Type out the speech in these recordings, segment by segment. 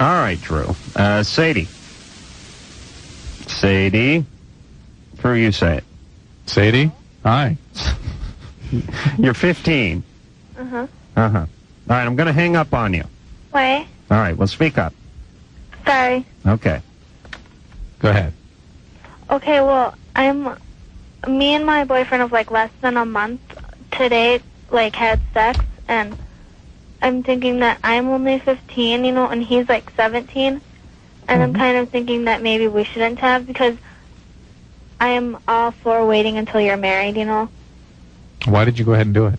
All right, Drew. Sadie. Sadie. Drew, you say it. Sadie? Hi. You're 15. Uh-huh. Uh-huh. All right, I'm going to hang up on you. Why? All right, well, speak up. Sorry. Okay. Go ahead. Okay, well, me and my boyfriend of, like, less than a month today, like, had sex, and I'm thinking that I'm only 15, and he's, like, 17, and I'm kind of thinking that maybe we shouldn't have, because I am all for waiting until you're married, Why did you go ahead and do it?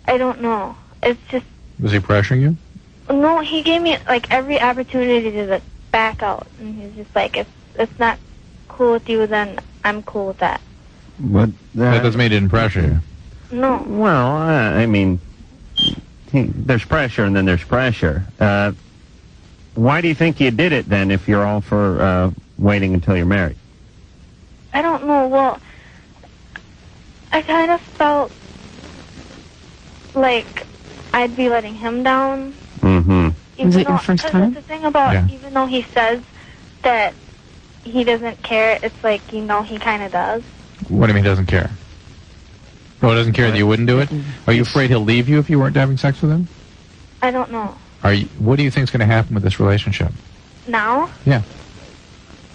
I don't know. It's just... Was he pressuring you? No, he gave me, like, every opportunity to back out, and he's just like, if it's not cool with you, then I'm cool with that. But that doesn't mean he didn't pressure you. No. Well, I mean, there's pressure and then there's pressure. Why do you think you did it then if you're all for waiting until you're married? I don't know. Well, I kind of felt like I'd be letting him down. Mm-hmm. Was it your first time? That's the thing about, even though he says that he doesn't care, it's like, he kind of does. What do you mean he doesn't care? Oh, he doesn't care that you wouldn't do it? Are you afraid he'll leave you if you weren't having sex with him? I don't know. What do you think is going to happen with this relationship? Now? Yeah.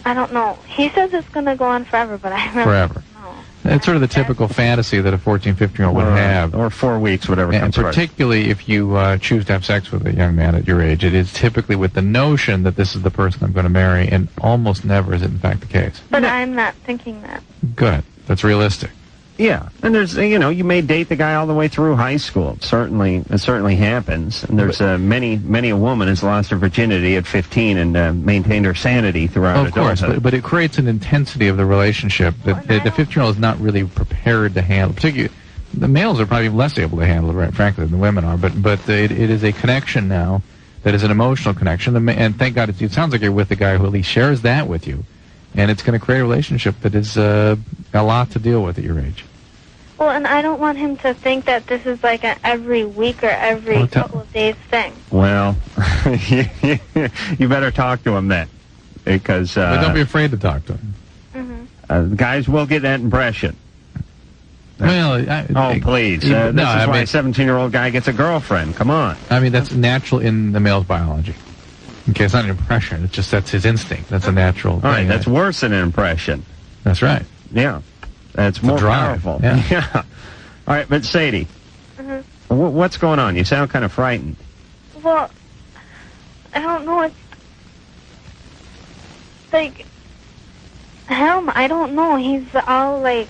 I don't know. He says it's going to go on forever, but I really Forever. don't know. It's sort of the typical fantasy that a 14, 15-year-old would have. Or 4 weeks, whatever And comes first. particularly if you choose to have sex with a young man at your age, it is typically with the notion that this is the person I'm going to marry, and almost never is it in fact the case. But I'm not thinking that. Good. That's realistic. Yeah, and there's, you may date the guy all the way through high school. It certainly happens. And there's many a woman has lost her virginity at 15 and maintained her sanity throughout adulthood. Of course, but it creates an intensity of the relationship that the 15-year-old is not really prepared to handle. Particularly, the males are probably less able to handle it, right, frankly, than the women are. But it is a connection now that is an emotional connection. And thank God, it sounds like you're with a guy who at least shares that with you. And it's going to create a relationship that is a lot to deal with at your age. Well, and I don't want him to think that this is like an every week or every couple of days thing. Well, you better talk to him then, because... but don't be afraid to talk to him. Mm-hmm. Guys will get that impression. Well, please. This is why a 17-year-old guy gets a girlfriend. Come on. I mean, that's natural in the male's biology. Okay, it's not an impression. It's just that's his instinct. That's a natural thing. All right, that's worse than an impression. That's right. Yeah. That's more powerful. Yeah. All right, but Sadie, what's going on? You sound kind of frightened. Well, I don't know. It's like him. I don't know. He's always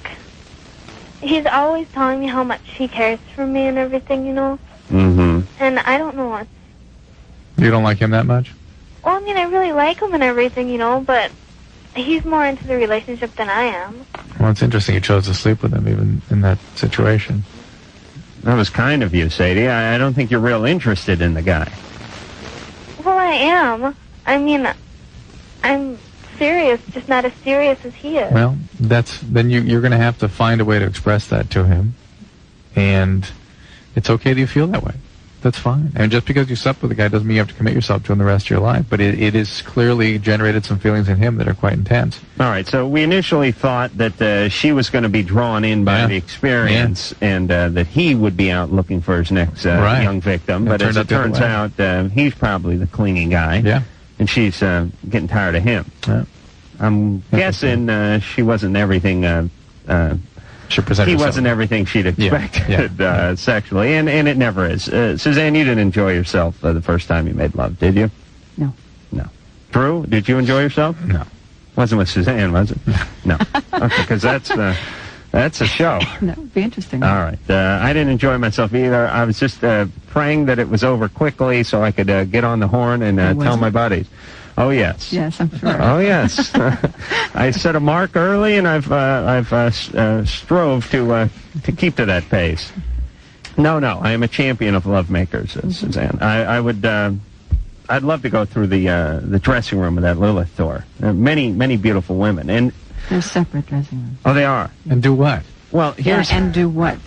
telling me how much he cares for me and everything, Mm-hmm. And I don't know what. You don't like him that much? Well, I mean, I really like him and everything, but he's more into the relationship than I am. Well, it's interesting you chose to sleep with him even in that situation. That was kind of you, Sadie. I don't think you're real interested in the guy. Well, I am. I mean, I'm serious, just not as serious as he is. Well, then you're going to have to find a way to express that to him. And it's okay that you feel that way. That's fine. And just because you slept with a guy doesn't mean you have to commit yourself to him the rest of your life. But it has clearly generated some feelings in him that are quite intense. All right, so we initially thought that she was going to be drawn in by the experience and that he would be out looking for his next young victim. But as it turns out, he's probably the clingy guy. Yeah. And she's getting tired of him. Yeah. I'm guessing she wasn't everything... he wasn't everything she'd expected sexually, and it never is. Suzanne, you didn't enjoy yourself the first time you made love, did you? No. No. Drew, did you enjoy yourself? No. Wasn't with Suzanne, was it? No. Okay, because that's a show. That would be interesting. All right. I didn't enjoy myself either. I was just praying that it was over quickly so I could get on the horn and tell my buddies. Oh, yes. Yes, I'm sure. Oh, yes. I set a mark early, and I've strove to keep to that pace. No, I am a champion of love makers, Suzanne. I'd love to go through the dressing room of that Lilith Thor. Many beautiful women, and they're separate dressing rooms. Oh, they are. And do what? Well, here's and do what?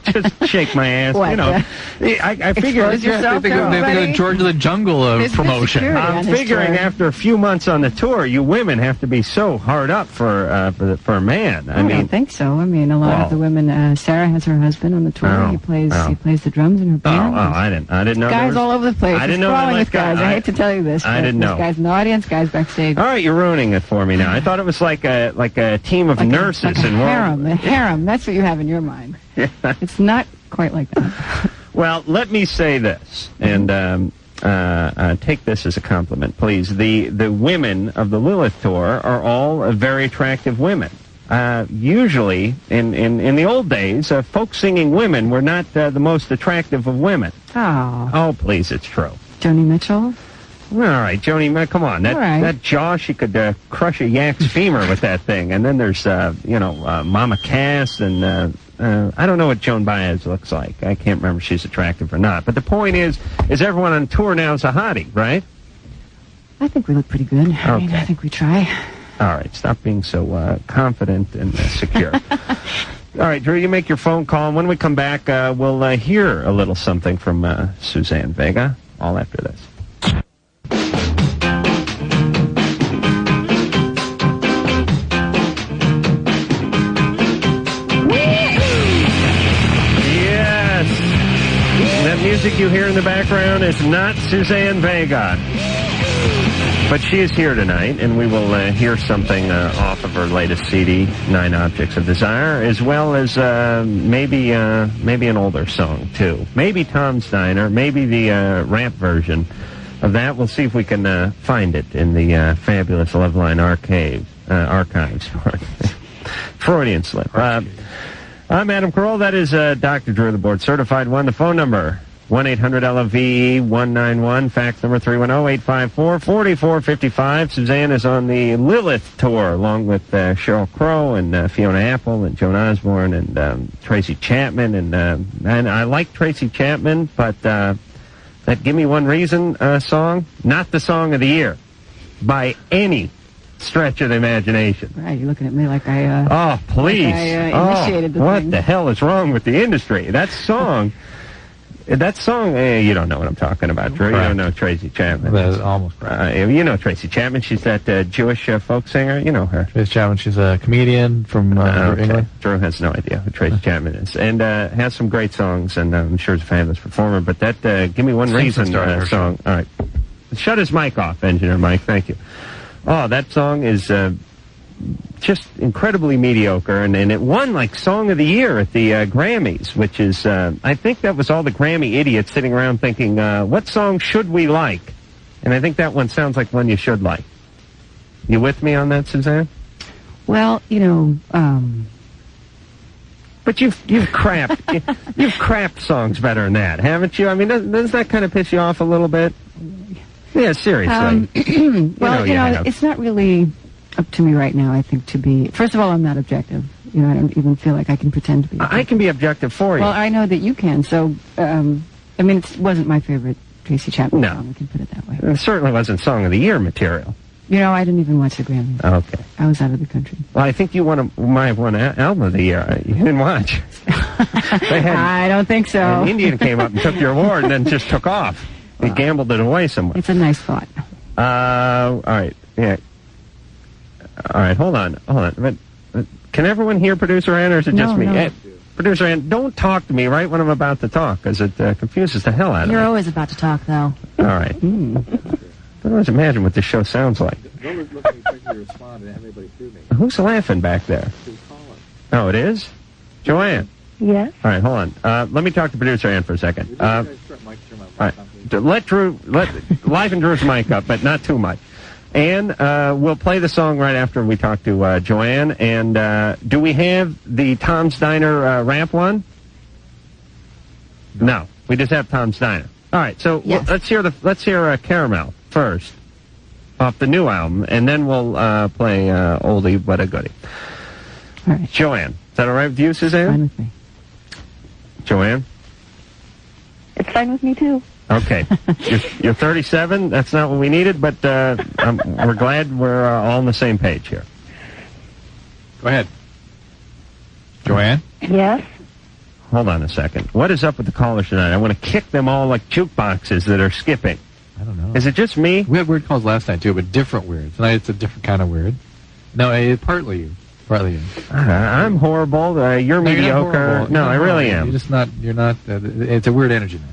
just shake my ass. What, You know, I figure expose yourself They to go everybody? George of the Jungle There's good promotion. security on I'm this figuring tour. after a few months on the tour, you women have to be so hard up for a man. I don't think so. I mean, a lot Well- of the women. Sarah has her husband on the tour. Oh, He plays oh. the drums in her band. I didn't know. there Guys was- all over the place. I didn't It's know they crawling let with guys. I hate to tell you this. I but didn't there's know. guys in the audience, guys backstage. All right, you're ruining it for me now. I thought it was like a team of Like nurses like a and harem. A harem. That's what you have in your mind. It's not quite like that. Well, let me say this, and take this as a compliment, please. The women of the Lilith Tour are all very attractive women. Usually, in the old days, folk singing women were not the most attractive of women. Oh, Oh, please, it's true. Joni Mitchell. All right, Joni, come on. All right. That jaw, she could crush a yak's femur with that thing. And then there's, Mama Cass, and I don't know what Joan Baez looks like. I can't remember if she's attractive or not. But the point is everyone on tour now is a hottie, right? I think we look pretty good. I mean, Okay. I think we try. All right, stop being so confident and secure. All right, Drew, you make your phone call. And when we come back, we'll hear a little something from Suzanne Vega, all after this. Yes! That music you hear in the background is not Suzanne Vega. But she is here tonight, and we will hear something off of her latest CD, 9 Objects of Desire, as well as maybe an older song, too. Maybe Tom's Diner, maybe the rap version of that. We'll see if we can find it in the fabulous Loveline archives. Freudian slip. I'm Adam Carolla. That is Dr. Drew, the board-certified one. The phone number, 1-800-LOVE-191. Fax number 310-854-4455. Suzanne is on the Lilith Tour, along with Sheryl Crow and Fiona Apple and Joan Osborne and Tracy Chapman. And I like Tracy Chapman, but that Give Me One Reason song, not the song of the year by any stretch of the imagination. Right, you're looking at me like I... Oh, please. Like I, initiated the what thing. the hell is wrong with the industry? That song, you don't know what I'm talking about, Drew. You don't know Tracy Chapman. That is almost correct. You know Tracy Chapman. She's that Jewish folk singer. You know her. Tracy Chapman, she's a comedian from Okay. England. Drew has no idea who Tracy Chapman is. And has some great songs, and I'm sure is a fabulous performer. But that Give Me One Simpson Reason started her song. All right. Shut his mic off, Engineer Mike. Thank you. Oh, that song is just incredibly mediocre, and it won like Song of the Year at the Grammys, which is, I think that was all the Grammy idiots sitting around thinking, what song should we like? And I think that one sounds like one you should like. You with me on that, Suzanne? Well, But you've crapped you've crapped songs better than that, haven't you? I mean, doesn't that kind of piss you off a little bit? Yeah, seriously. well, you have. it's not really up to me right now, I think, to be... First of all, I'm not objective. I don't even feel like I can pretend to be objective. I can be objective for you. Well, I know that you can, so, it wasn't my favorite Tracy Chapman No. song, we can put it that way. It certainly wasn't Song of the Year material. I didn't even watch the Grammys. Okay. I was out of the country. Well, I think you might have won Album of the Year. You didn't watch. They had, I don't think so. an Indian came up and took your award and then just took off. He gambled it away somewhere. It's a nice thought. All right. Yeah. All right. Hold on. But can everyone hear Producer Ann, or is it just No, me? no. Producer Ann, don't talk to me right when I'm about to talk, because it confuses the hell out of You're me. always about to talk, though. All right. I don't always imagine what this show sounds like. Who's laughing back there? Oh, it is? Joanne. Yes. All right, hold on. Let me talk to Producer Ann for a second. All right. Let liven Drew's mic up, but not too much. And we'll play the song right after we talk to Joanne. And do we have the Tom's Diner rap one? No, we just have Tom's Diner. All right, so Yes. let's hear Caramel first off the new album, and then we'll play Oldie But a Goodie. All right. Joanne, is that all right with you, Suzanne? Fine with me. Joanne? It's fine with me, too. Okay. You're 37. That's not what we needed, but we're glad we're all on the same page here. Go ahead. Joanne? Yes. Hold on a second. What is up with the callers tonight? I want to kick them all like jukeboxes that are skipping. I don't know. Is it just me? We had weird calls last night, too, but different weird. Tonight it's a different kind of weird. No, it's partly you. Partly you. I'm horrible. You're mediocre. No, I really am. You're not, it's a weird energy night.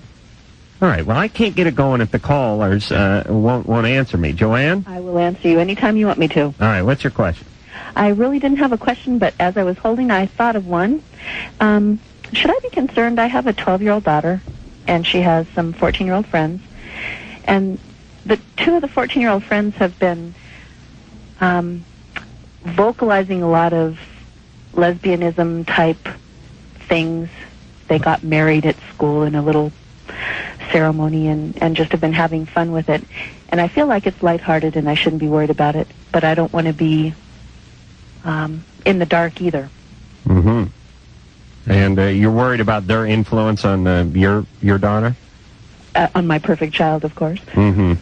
All right. Well, I can't get it going if the callers won't answer me. Joanne? I will answer you anytime you want me to. All right. What's your question? I really didn't have a question, but as I was holding, I thought of one. Should I be concerned? I have a 12-year-old daughter, and she has some 14-year-old friends. And the two of the 14-year-old friends have been vocalizing a lot of lesbianism-type things. They got married at school in a little ceremony and just have been having fun with it. And I feel like it's lighthearted and I shouldn't be worried about it, but I don't want to be in the dark either. Mm-hmm. And you're worried about their influence on your daughter? On my perfect child, of course. Mm-hmm.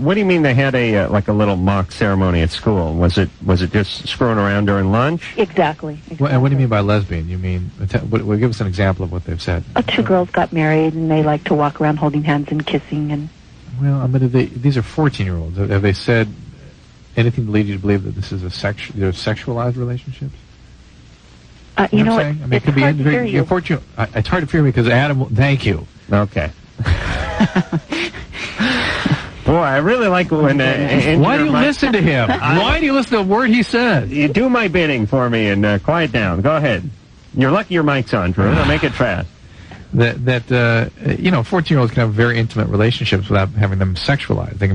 What do you mean they had a little mock ceremony at school? Was it just screwing around during lunch? Exactly. What do you mean by lesbian? You mean, give us an example of what they've said. Two girls got married and they like to walk around holding hands and kissing. And well, I mean, these are 14-year-olds. Have they said anything to lead you to believe that this is they're sexualized relationships? You know what? I mean, it could be very. Unfortunately, it's hard to hear me because Adam. Thank you. Okay. Boy, I really like when. Why do you listen to him? Why do you listen to a word he says? You do my bidding for me and quiet down. Go ahead. You're lucky your mic's on, Drew. I'll make it fast. That 14-year-olds can have very intimate relationships without having them sexualized. They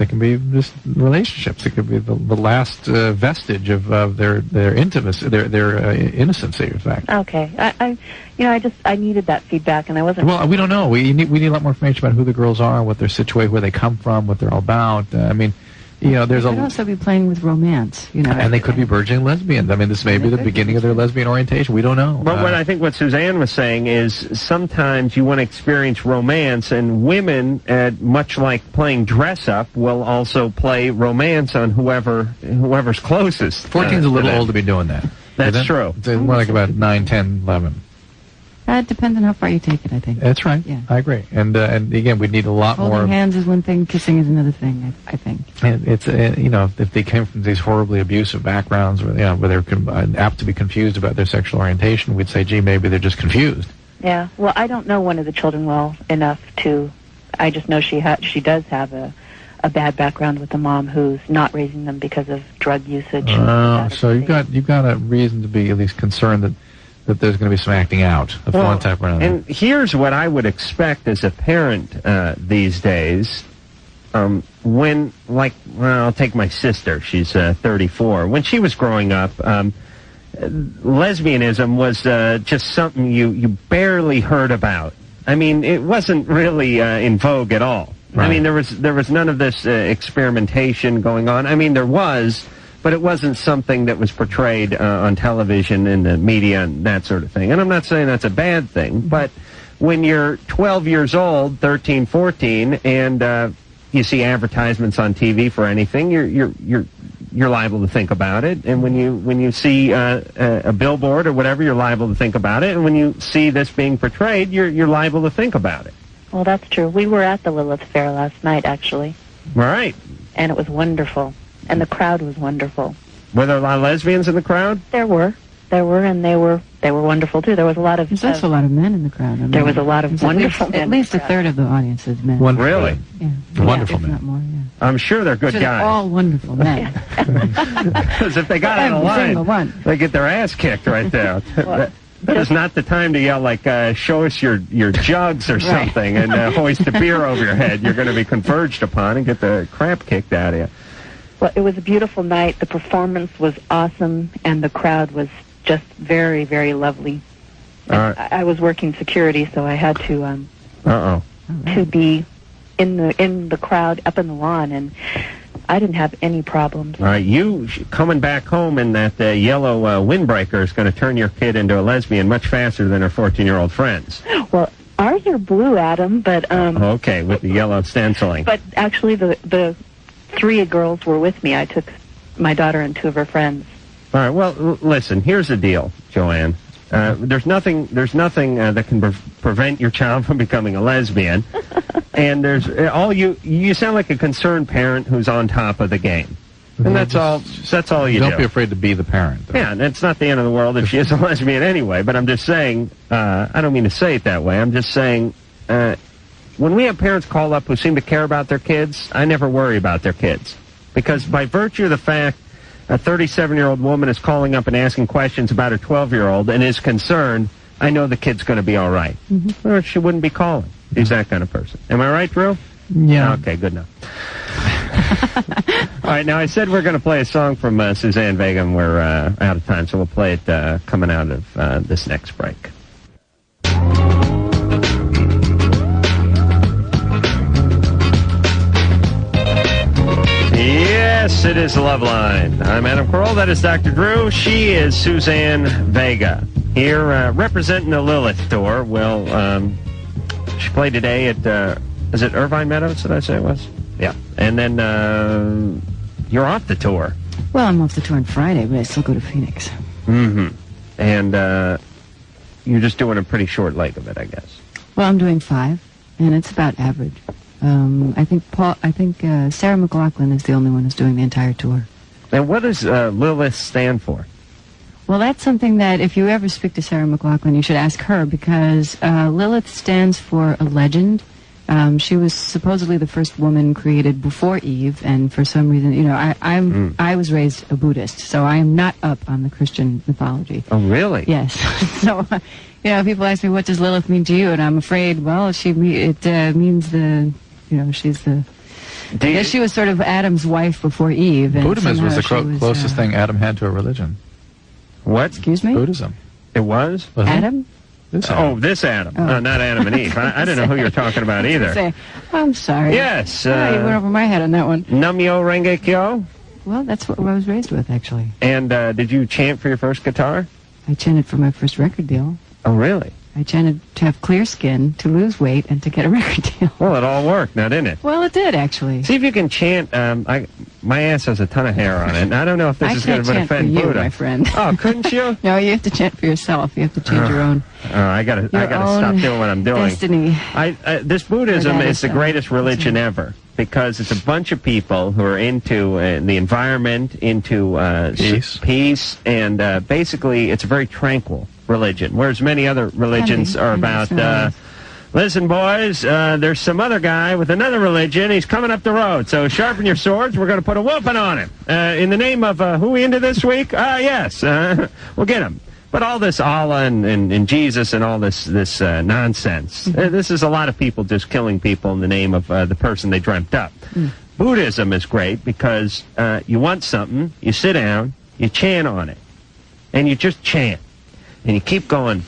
can be just relationships. It could be the last vestige of their intimacy, their innocency, in fact. Okay, I needed that feedback, and I wasn't. Well, we don't know. We need a lot more information about who the girls are, what their situation, where they come from, what they're all about. I mean, there's they could also be playing with romance, and they could be burgeoning lesbians. I mean, this may be the beginning of their lesbian orientation. We don't know. But I think what Suzanne was saying is sometimes you want to experience romance, and women, much like playing dress-up, will also play romance on whoever's closest. 14's a little old to be doing that. That's true. It's more like about 9, 10, 11. It depends on how far you take it, I think. That's right. Yeah. I agree. And again, we need a lot more. Holding hands is one thing, kissing is another thing, I think. And it's if they came from these horribly abusive backgrounds, where they're apt to be confused about their sexual orientation, we'd say, gee, maybe they're just confused. Yeah. Well, I don't know one of the children well enough to. I just know she does have a bad background with a mom who's not raising them because of drug usage. So you've got a reason to be at least concerned that there's going to be some acting out of one type or another. And here's what I would expect as a parent these days. I'll take my sister. She's 34. When she was growing up, lesbianism was just something you barely heard about. I mean, it wasn't really in vogue at all. Right. I mean, there was none of this experimentation going on. I mean, there was, but it wasn't something that was portrayed on television and the media and that sort of thing. And I'm not saying that's a bad thing, but when you're 12 years old, 13, 14, and you see advertisements on TV for anything, you're liable to think about it. And when you see a billboard or whatever, you're liable to think about it. And when you see this being portrayed, you're liable to think about it. Well, that's true. We were at the Lilith Fair last night, actually. All right. And it was wonderful. And the crowd was wonderful. Were there a lot of lesbians in the crowd? There were, and they were wonderful too. There was a lot of. There's also a lot of men in the crowd. There was a lot of wonderful men. At least a third of the audience is men. Really? Yeah. Wonderful men. Not more. Yeah. I'm sure they're good guys. They're all wonderful men. Because if they got out of line, they get their ass kicked right there. That is not the time to yell like, show us your jugs or something, and hoist a beer over your head. You're going to be converged upon and get the crap kicked out of you. Well, it was a beautiful night. The performance was awesome, and the crowd was just very, very lovely. I was working security, so I had to to be in the crowd up in the lawn, and I didn't have any problems. All right, you coming back home in that yellow windbreaker is going to turn your kid into a lesbian much faster than her 14-year-old friends. Well, ours are blue, Adam, but okay, with the yellow stenciling. But actually, the 3 girls were with me. I took my daughter and 2 of her friends. All right. Well, listen. Here's the deal, Joanne. There's nothing that can prevent your child from becoming a lesbian, and there's you sound like a concerned parent who's on top of the game, and that's all you do. Don't be afraid to be the parent, though. Yeah, and it's not the end of the world if she is a lesbian anyway. But I'm just saying, I don't mean to say it that way. I'm just saying, when we have parents call up who seem to care about their kids, I never worry about their kids, because by virtue of the fact a 37-year-old woman is calling up and asking questions about her 12-year-old and is concerned, I know the kid's going to be all right. Or she wouldn't be calling. She's that kind of person. Am I right, Drew? Yeah. Okay, good enough. All right, now I said we're going to play a song from Suzanne Vega, and we're out of time, so we'll play it coming out of this next break. Yes, it is Loveline. I'm Adam Carolla. That is Dr. Drew. She is Suzanne Vega. Here, representing the Lilith tour. Well, she played today at, is it Irvine Meadows, did I say it was? Yeah. And then you're off the tour. Well, I'm off the tour on Friday, but I still go to Phoenix. Mm-hmm. And you're just doing a pretty short leg of it, I guess. Well, I'm doing 5, and it's about average. I think Sarah McLachlan is the only one who's doing the entire tour. And what does Lilith stand for? Well, that's something that if you ever speak to Sarah McLachlan, you should ask her, because Lilith stands for a legend. She was supposedly the first woman created before Eve, and for some reason, I was raised a Buddhist, so I am not up on the Christian mythology. Oh, really? Yes. So, people ask me, what does Lilith mean to you? And I'm afraid, well, it means she's the... I guess she was sort of Adam's wife before Eve. And Buddhism was the closest thing Adam had to a religion. What? Excuse me? Buddhism. It was? Adam? This Adam. Oh, this Adam. Not Adam and Eve. I didn't know who you're talking about either. I'm sorry. Yes. You went over my head on that one. Namyo Renge Kyo? Well, that's what I was raised with, actually. And did you chant for your first guitar? I chanted for my first record deal. Oh, really? I chanted to have clear skin, to lose weight, and to get a record deal. Well, it all worked now, didn't it? Well, it did, actually. See if you can chant. My ass has a ton of hair on it, and I don't know if this is going to offend for you, Buddha. My friend. Oh, couldn't you? No, you have to chant for yourself. You have to change your own. I gotta stop doing what I'm doing. Destiny. This Buddhism is the greatest religion ever, because it's a bunch of people who are into the environment, into peace, and basically it's a very tranquil religion, whereas many other religions are about, listen, boys, there's some other guy with another religion. He's coming up the road, so sharpen your swords. We're going to put a whooping on him. In the name of who we into this week? Yes, we'll get him. But all this Allah and Jesus and all this nonsense, this is a lot of people just killing people in the name of the person they dreamt up. Buddhism is great because you want something, you sit down, you chant on it, and you just chant. And you keep going,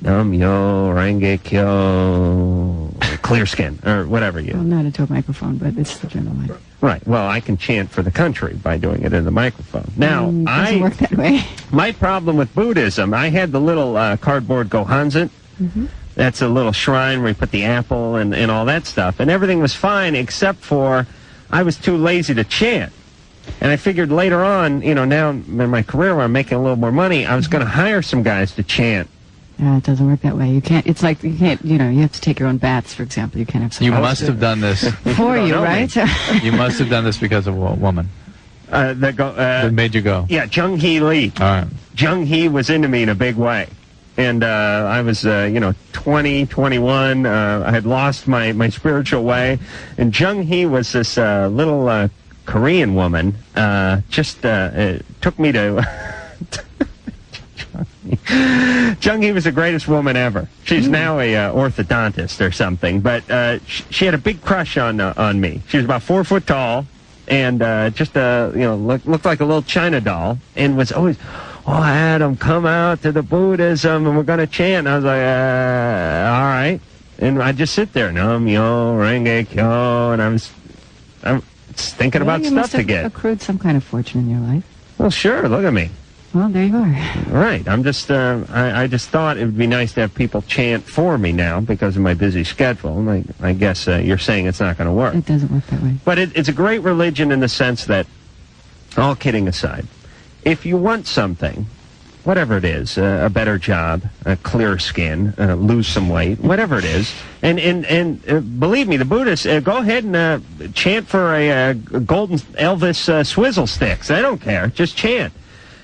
Nam-myo, Renge-kyo, clear skin, or whatever you... Well, not into a microphone, but it's the general idea. Right. Well, I can chant for the country by doing it in the microphone. Now, it doesn't work that way. My problem with Buddhism, I had the little cardboard gohanzen. That's a little shrine where you put the apple and all that stuff. And everything was fine except for I was too lazy to chant. And I figured later on, now in my career where I'm making a little more money, I was going to hire some guys to chant. It doesn't work that way. You can't. It's like you can't. You have to take your own baths, for example. You can't have. You must have done this for you, right? You must have done this because of a woman. That made you go. Yeah, Jung Hee Lee. All right. Jung Hee was into me in a big way, and I was 20, 21. I had lost my spiritual way, and Jung Hee was this little Korean woman. Took me to. Jung Hee was the greatest woman ever. She's now a orthodontist or something, but she had a big crush on me. She was about 4 foot tall, and looked like a little China doll, and was always, "Oh, Adam, come out to the Buddhism, and we're gonna chant." And I was like, "All right," and I just sit there, Nam-myo Renge Kyo, and I'm thinking about stuff to get. You must have accrued some kind of fortune in your life. Well, sure. Look at me. Well, there you are. Right. I'm just, I just thought it would be nice to have people chant for me now because of my busy schedule. And I guess you're saying it's not going to work. It doesn't work that way. But it's a great religion in the sense that, all kidding aside, if you want something, whatever it is, a better job, a clear skin, lose some weight, whatever it is, and believe me, the Buddhists, go ahead and chant for a golden Elvis swizzle sticks. I don't care. Just chant.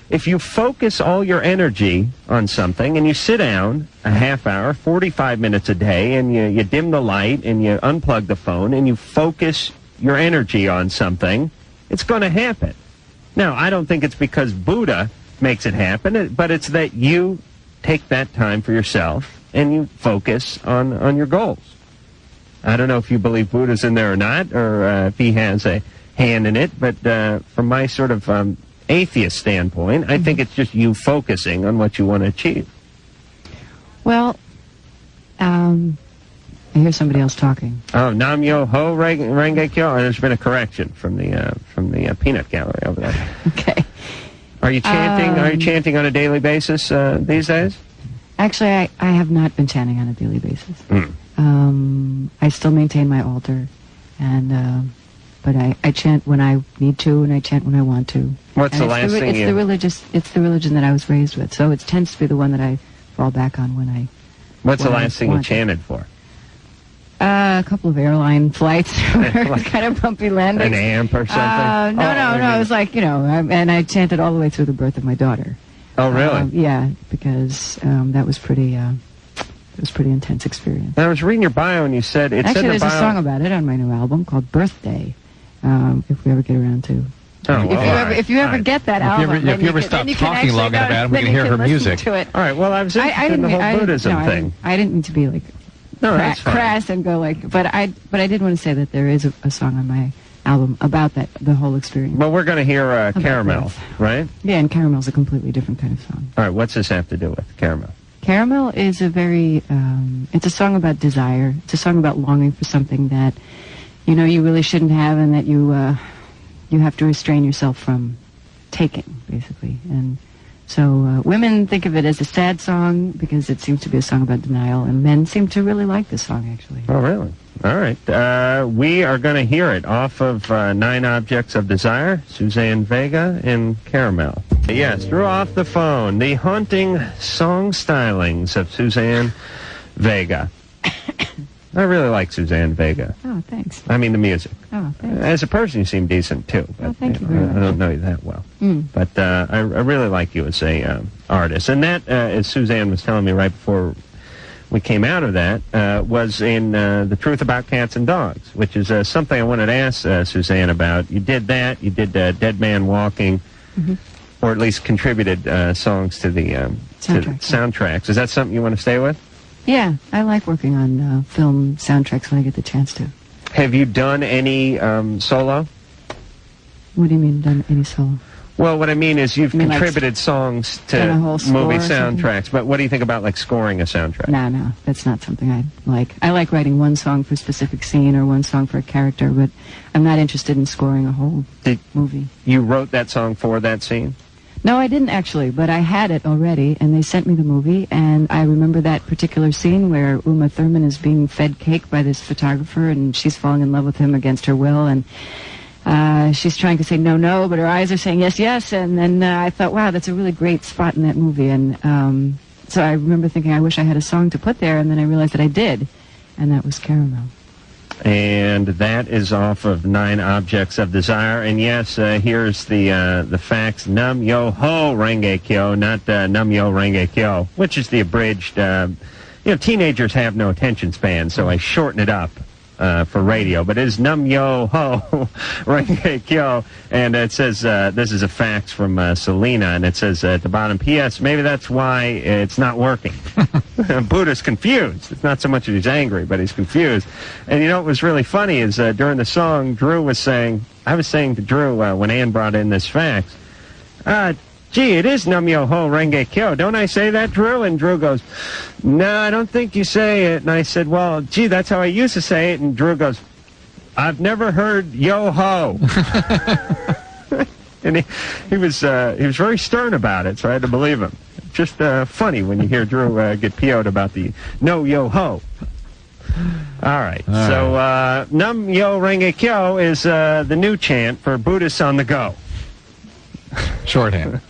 If you focus all your energy on something and you sit down a half hour, 45 minutes a day, and you dim the light and you unplug the phone and you focus your energy on something, it's going to happen. Now, I don't think it's because Buddha makes it happen, but it's that you take that time for yourself and you focus on your goals. I don't know if you believe Buddha's in there or not, or if he has a hand in it, but from my sort of atheist standpoint, I think it's just you focusing on what you want to achieve. Well, I hear somebody else talking. Oh, Nam Yo Ho Renge Kyo. There's been a correction from the peanut gallery over there. Okay. Are you chanting on a daily basis these days? Actually, I have not been chanting on a daily basis. I still maintain my altar, and but I chant when I need to, and I chant when I want to. What's the last thing you... It's the religion that I was raised with, so it tends to be the one that I fall back on when I... What's the last thing you chanted for? A couple of airline flights were kind of bumpy landings. An amp or something? No. It was like, and I chanted all the way through the birth of my daughter. Oh, really? Yeah, because that was pretty... it was a pretty intense experience. I was reading your bio and you said... Actually, there's a song about it on my new album called Birthday, if we ever get around to... If you ever get that album... If you ever stop talking long enough about it, we can hear her music. All right, well, I was interested in the whole Buddhism thing. I didn't mean to be like... crass and go like, but I did want to say that there is a song on my album about the whole experience. Well, we're going to hear Caramel, birth. right? Yeah, and Caramel's a completely different kind of song. All right, what's this have to do with Caramel? Caramel is a very, it's a song about desire. It's a song about longing for something that, you really shouldn't have, and that you have to restrain yourself from taking, basically. And so women think of it as a sad song because it seems to be a song about denial, and men seem to really like this song, actually. Oh, really? All right. We are going to hear it off of 9 Objects of Desire, Suzanne Vega and Caramel. Yes, Drew off the phone. The haunting song stylings of Suzanne Vega. I really like Suzanne Vega. Oh, thanks. I mean the music. Oh, thanks. As a person, you seem decent, too. But, thank you very much. I don't know you that well. But I really like you as a artist. And that, as Suzanne was telling me right before we came out of that, was in The Truth About Cats and Dogs, which is something I wanted to ask Suzanne about. You did that. You did Dead Man Walking, or at least contributed songs to the soundtracks. Is that something you want to stay with? Yeah, I like working on film soundtracks when I get the chance to. Have you done any solo? What do you mean, done any solo? Well, what I mean is you've contributed songs to movie soundtracks, but what do you think about, scoring a soundtrack? No, that's not something I like. I like writing one song for a specific scene or one song for a character, but I'm not interested in scoring a whole movie. You wrote that song for that scene? No, I didn't actually, but I had it already, and they sent me the movie, and I remember that particular scene where Uma Thurman is being fed cake by this photographer, and she's falling in love with him against her will, and she's trying to say no, but her eyes are saying yes, and then I thought, wow, that's a really great spot in that movie, and so I remember thinking, I wish I had a song to put there, and then I realized that I did, and that was Caramel. And that is off of 9 Objects of Desire. And yes, here's the facts. Nam Yo Ho Renge Kyo, not Nam Yo Renge Kyo, which is the abridged. Teenagers have no attention span, so I shorten it up for radio. But it is Nam Yo Ho Renge Kyo, and it says this is a fax from Selena, and it says at the bottom, P.S. Maybe that's why it's not working. Buddha's confused. It's not so much that he's angry, but he's confused. And what was really funny is during the song, Drew was saying, I was saying to Drew when Ann brought in this fax, gee, it is Nam Yo Ho Renge Kyo. Don't I say that, Drew? And Drew goes, no, I don't think you say it. And I said, well, gee, that's how I used to say it. And Drew goes, I've never heard Yo Ho. And he was very stern about it, so I had to believe him. Just funny when you hear Drew get PO'd about the no yo ho. All right. So Nam Yo Renge Kyo is the new chant for Buddhists on the go. Shorthand.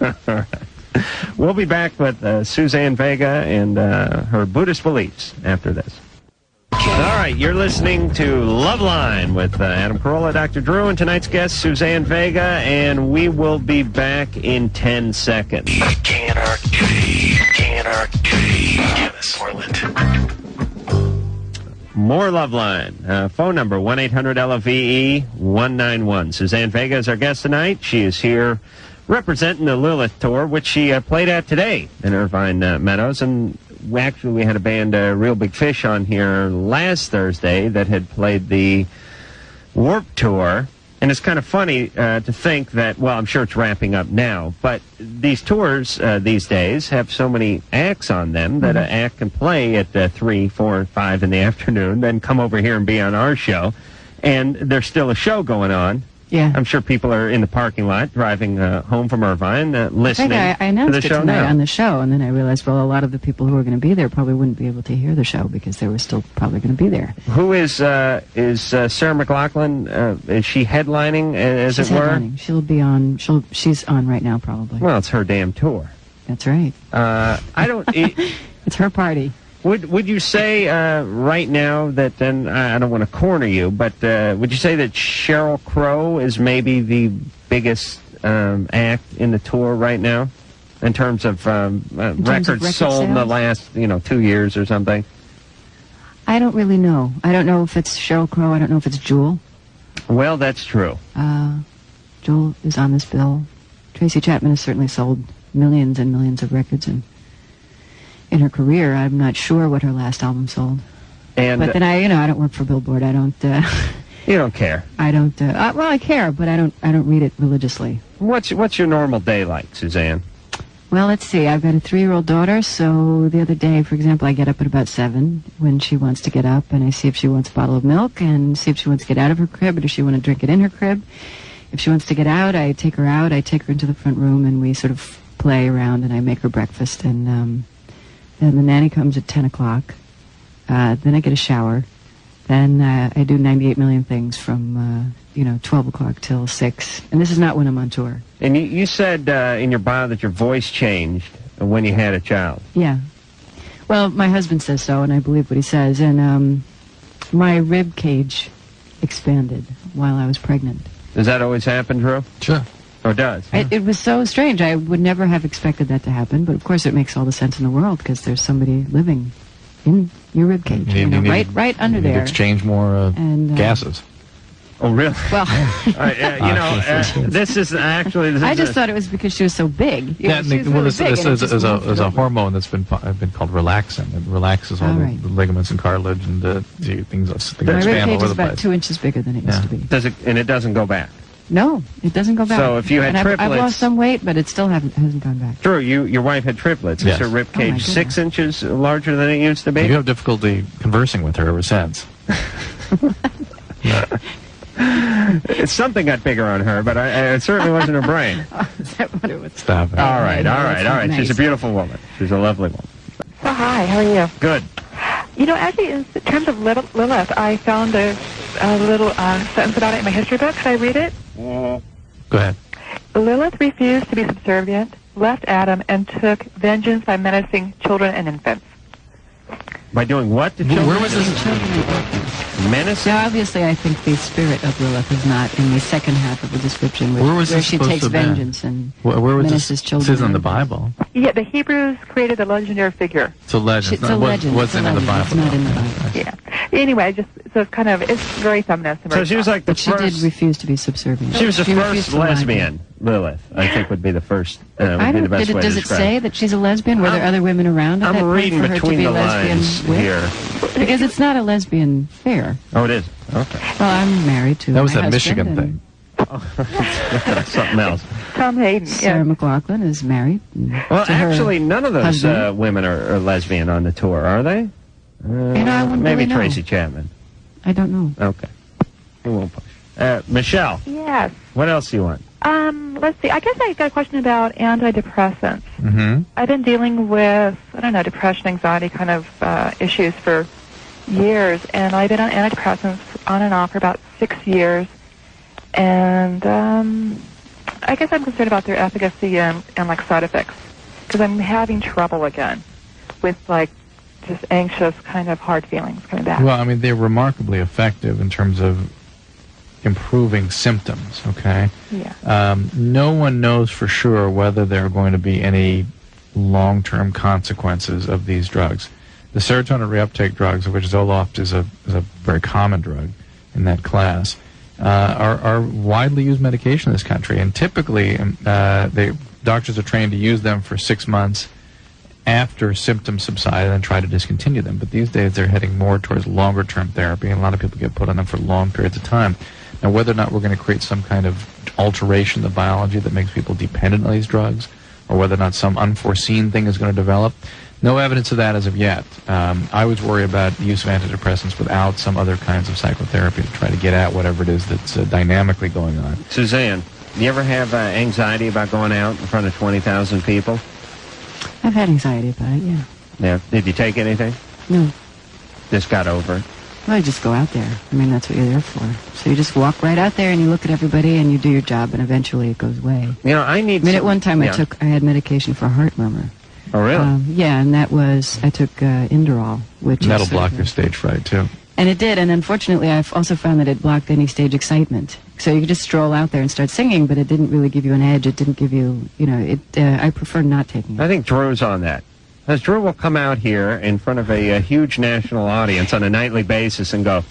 We'll be back with Suzanne Vega and her Buddhist beliefs after this. All right, you're listening to Loveline with Adam Carolla, Dr. Drew, and tonight's guest, Suzanne Vega, and we will be back in 10 seconds. KNRK, More Loveline. Phone number, 1-800-LOVE-191. Suzanne Vega is our guest tonight. She is here representing the Lilith Tour, which she played at today in Irvine Meadows, and we had a band, Real Big Fish, on here last Thursday that had played the Warp Tour. And it's kind of funny to think that, well, I'm sure it's wrapping up now, but these tours these days have so many acts on them that an act can play at 3, 4, 5 in the afternoon, then come over here and be on our show, and there's still a show going on. Yeah. I'm sure people are in the parking lot driving home from Irvine listening I announced to the it show tonight now. on the show, and then I realized, well, a lot of the people who were going to be there probably wouldn't be able to hear the show because they were still probably going to be there. Who is Sarah McLachlan? Is she headlining, as She's it were? headlining. She'll be on. She's on right now, probably. Well, it's her damn tour. That's right. I don't. It's her party. Would you say right now that, and I don't want to corner you, but would you say that Sheryl Crow is maybe the biggest act in the tour right now in terms of records sold in the last 2 years or something? I don't really know. I don't know if it's Sheryl Crow. I don't know if it's Jewel. Well, that's true. Jewel is on this bill. Tracy Chapman has certainly sold millions and millions of records in her career. I'm not sure what her last album sold. And but then I don't work for Billboard. I don't. You don't care. I don't. Well, I care, but I don't read it religiously. What's your normal day like, Suzanne? Well, let's see. I've got a 3-year-old daughter, so the other day, for example, I get up at about 7 when she wants to get up, and I see if she wants a bottle of milk, and see if she wants to get out of her crib, or does she want to drink it in her crib. If she wants to get out, I take her out. I take her into the front room, and we sort of play around, and I make her breakfast, and then the nanny comes at 10 o'clock. Then I get a shower. Then I do 98 million things from 12 o'clock till 6. And this is not when I'm on tour. And you said in your bio that your voice changed when you had a child. Yeah. Well, my husband says so, and I believe what he says. And my rib cage expanded while I was pregnant. Does that always happen, Drew? Sure. Or does? It was so strange. I would never have expected that to happen, but of course it makes all the sense in the world because there's somebody living in your rib cage, right under you need there. to exchange more gases. Oh, really? Well, this is actually... I just thought it was because she was so big. This is a hormone that's been called relaxin. It relaxes all the ligaments and cartilage and things my expand rib all cage over is the about place. 2 inches bigger than it used to be. And it doesn't go back? No, it doesn't go back. So if you had triplets... I've lost some weight, but it still hasn't gone back. Drew, your wife had triplets. Yes. Is her rib cage 6 inches larger than it used to be? You have difficulty conversing with her ever since. Something got bigger on her, but it certainly wasn't her brain. Is that what it was? Stop it. All right. Nice. She's a beautiful woman. She's a lovely woman. So hi, how are you? Good. Actually, in terms of Lilith, I found a little sentence about it in my history book. Should I read it? Go ahead. Lilith refused to be subservient, left Adam, and took vengeance by menacing children and infants. By doing what to children? Where was this? Menace? Now, obviously, I think the spirit of Lilith is not in the second half of the description, where this she supposed takes to be? vengeance and Where was menaces this? children. This is in the Bible. Yeah, the Hebrews created a legendary figure. It's a legend. It's a legend. Wasn't in the Bible. It's not in the Bible. Yeah. Anyway, it's very feminist. And So very she was like the But she first... did refuse to be subservient. She was the refused first to lie. lesbian, Lilith, I think would be the first, would I be don't. the best way to Does it describe say that she's a lesbian? Were there other women around at that I'm point reading for her to between be the a lesbian lines with? here. Because it's not a lesbian fair. Oh, it is? Okay. Well, I'm married to That was my that husband, Michigan and thing. Something else. Tom Hayden. Sarah McLachlan is married. Well, to her actually, none of those husband. women are lesbian on the tour, are they? I wouldn't Maybe really know. Tracy Chapman. I don't know. Okay. We won't push. Michelle, Yes. what else do you want? Let's see. I guess I got a question about antidepressants. Mm-hmm. I've been dealing with, depression, anxiety kind of issues for years, and I've been on antidepressants on and off for about 6 years. And I guess I'm concerned about their efficacy and like side effects, because I'm having trouble again with like just anxious kind of hard feelings coming back. Well, I mean, they're remarkably effective in terms of improving symptoms, okay? Yeah. No one knows for sure whether there are going to be any long-term consequences of these drugs. The serotonin reuptake drugs, of which Zoloft is a very common drug in that class, are widely used medication in this country, and typically doctors are trained to use them for 6 months after symptoms subside and then try to discontinue them. But these days they're heading more towards longer-term therapy, and a lot of people get put on them for long periods of time. Now, whether or not we're going to create some kind of alteration of the biology that makes people dependent on these drugs, or whether or not some unforeseen thing is going to develop, no evidence of that as of yet. I always worry about the use of antidepressants without some other kinds of psychotherapy to try to get at whatever it is that's dynamically going on. Suzanne, do you ever have anxiety about going out in front of 20,000 people? I've had anxiety about it, yeah. Yeah. Did you take anything? No. Just got over it? Well, you just go out there. I mean, that's what you're there for. So you just walk right out there and you look at everybody and you do your job, and eventually it goes away. You know, I at one time I had medication for a heart murmur. Oh, really? Yeah, and I took Inderol, which That'll block your stage fright, too. And it did, and unfortunately I've also found that it blocked any stage excitement. So you could just stroll out there and start singing, but it didn't really give you an edge. It didn't give you, I prefer not taking it. I think Drew's on that. Because Drew will come out here in front of a huge national audience on a nightly basis and go,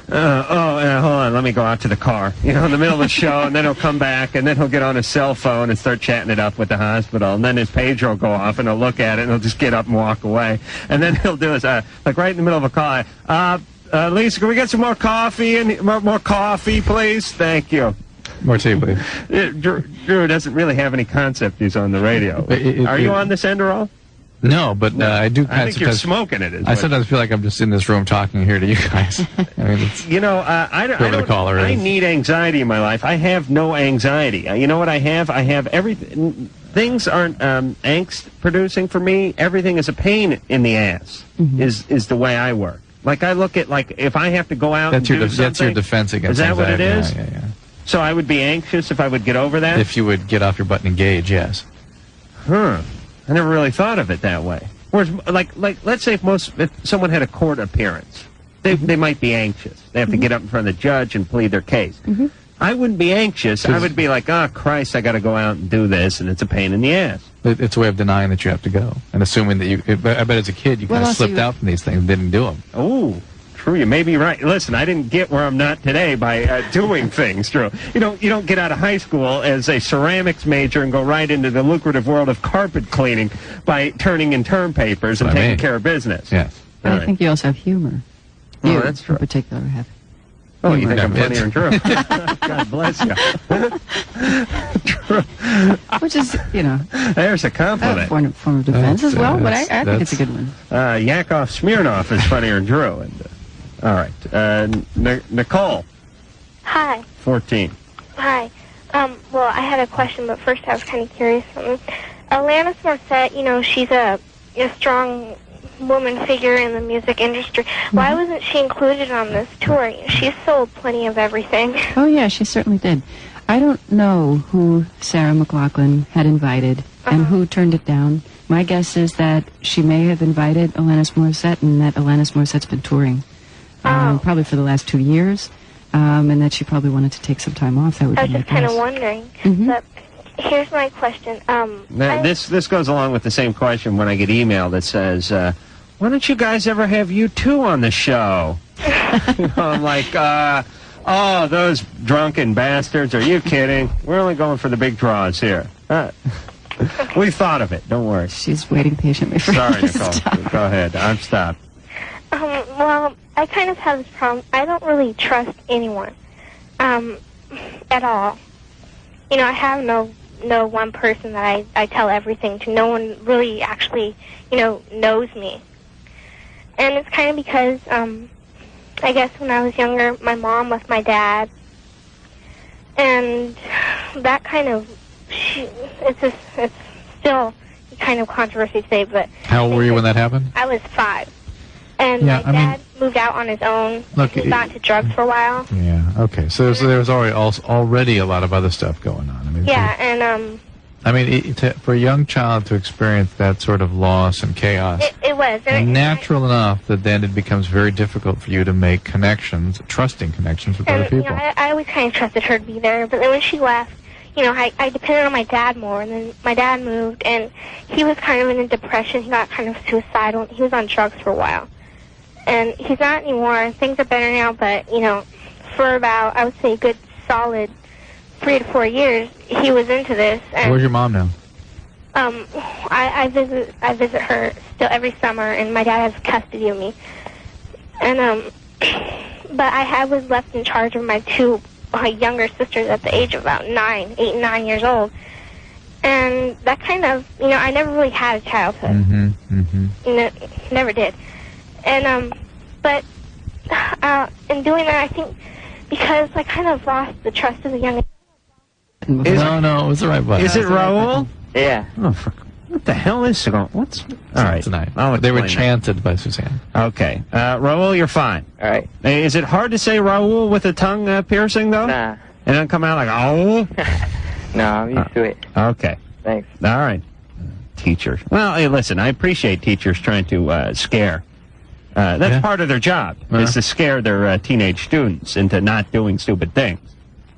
hold on, let me go out to the car, in the middle of the show, and then he'll come back, and then he'll get on his cell phone and start chatting it up with the hospital, and then his pager will go off, and he'll look at it, and he'll just get up and walk away. And then he'll do his, like right in the middle of a call, Lisa, can we get some more coffee? And more coffee, please? Thank you. More tea, please. Drew doesn't really have any concept he's on the radio. Are you on this Enderall? No, but I do. I think you're smoking it. I sometimes feel like I'm just in this room talking here to you guys. I mean, it's I need anxiety in my life. I have no anxiety. You know what I have? I have everything. Things aren't angst producing for me. Everything is a pain in the ass. Mm-hmm. Is the way I work. Like I look at if I have to go out and do something. That's your defense against anxiety. Is that what it is? Yeah. So I would be anxious if I would get over that? If you would get off your butt and engage, yes. I never really thought of it that way. Whereas, let's say if someone had a court appearance, they might be anxious. They have to get up in front of the judge and plead their case. Mm-hmm. I wouldn't be anxious. I would be like, oh, Christ, I got to go out and do this, and it's a pain in the ass. It's a way of denying that you have to go, and assuming that I bet as a kid you kind of slipped out from these things and didn't do them. Oh. True, you may be right. Listen, I didn't get where I'm not today by doing things, Drew. You don't get out of high school as a ceramics major and go right into the lucrative world of carpet cleaning by turning in term papers and taking care of business. Yes. I think you also have humor. Oh, that's true. In particular, have. Oh, you think I'm funnier than Drew? God bless you. Drew. Which is, There's a compliment. A form of defense as well, but I think it's a good one. Yakov Smirnoff is funnier than Drew. And, all right. Nicole. Hi. 14. Hi. Well, I had a question, but first I was kind of curious. Alanis Morissette, she's a strong woman figure in the music industry. Why wasn't she included on this tour? She's sold plenty of everything. Oh, yeah, she certainly did. I don't know who Sarah McLachlan had invited and who turned it down. My guess is that she may have invited Alanis Morissette and that Alanis Morissette's been touring probably for the last 2 years, and that she probably wanted to take some time off. That would I be was just kind of wondering. Mm-hmm. But here's my question. This goes along with the same question when I get email that says, why don't you guys ever have you two on the show? I'm like, oh, those drunken bastards. Are you kidding? We're only going for the big draws here. We thought of it. Don't worry. She's waiting patiently for Sorry, Nicole. Go ahead. I'm stopped. Well, I kind of have this problem. I don't really trust anyone at all. I have no one person that I tell everything to. No one really actually, knows me. And it's kind of because, I guess when I was younger, my mom was my dad. And that kind of, it's still kind of controversy to say, but... How old were you when that happened? I was 5. And my dad moved out on his own. He got into drugs for a while. Yeah. Okay. So there's already a lot of other stuff going on. I mean, Yeah, and for a young child to experience that sort of loss and chaos, it was natural enough that then it becomes very difficult for you to make connections, trusting connections with other people. I always kind of trusted her to be there, but then when she left, I depended on my dad more, and then my dad moved, and he was kind of in a depression. He got kind of suicidal. He was on drugs for a while, and he's not anymore. Things are better now, but, for about, I would say, a good solid 3 to 4 years, he was into this. And, where's your mom now? I visit her still every summer, and my dad has custody of me. And but I was left in charge of my 2 younger sisters at the age of about 8 and 9 years old, and that kind of, I never really had a childhood. Never did. And but in doing that, I think because I kind of lost the trust of the young. No, it was the right button. Is it Raul? Yeah. Oh, what the hell is going? What's all right tonight? I'll They were explain chanted by Suzanne. that. Okay, Raul, you're fine. All right. Is it hard to say Raul with a tongue piercing though? Nah. It doesn't come out like oh. No, I'm used to it. Okay. Thanks. All right. Teachers. Well, hey, listen, I appreciate teachers trying to scare. That's part of their job, is to scare their teenage students into not doing stupid things.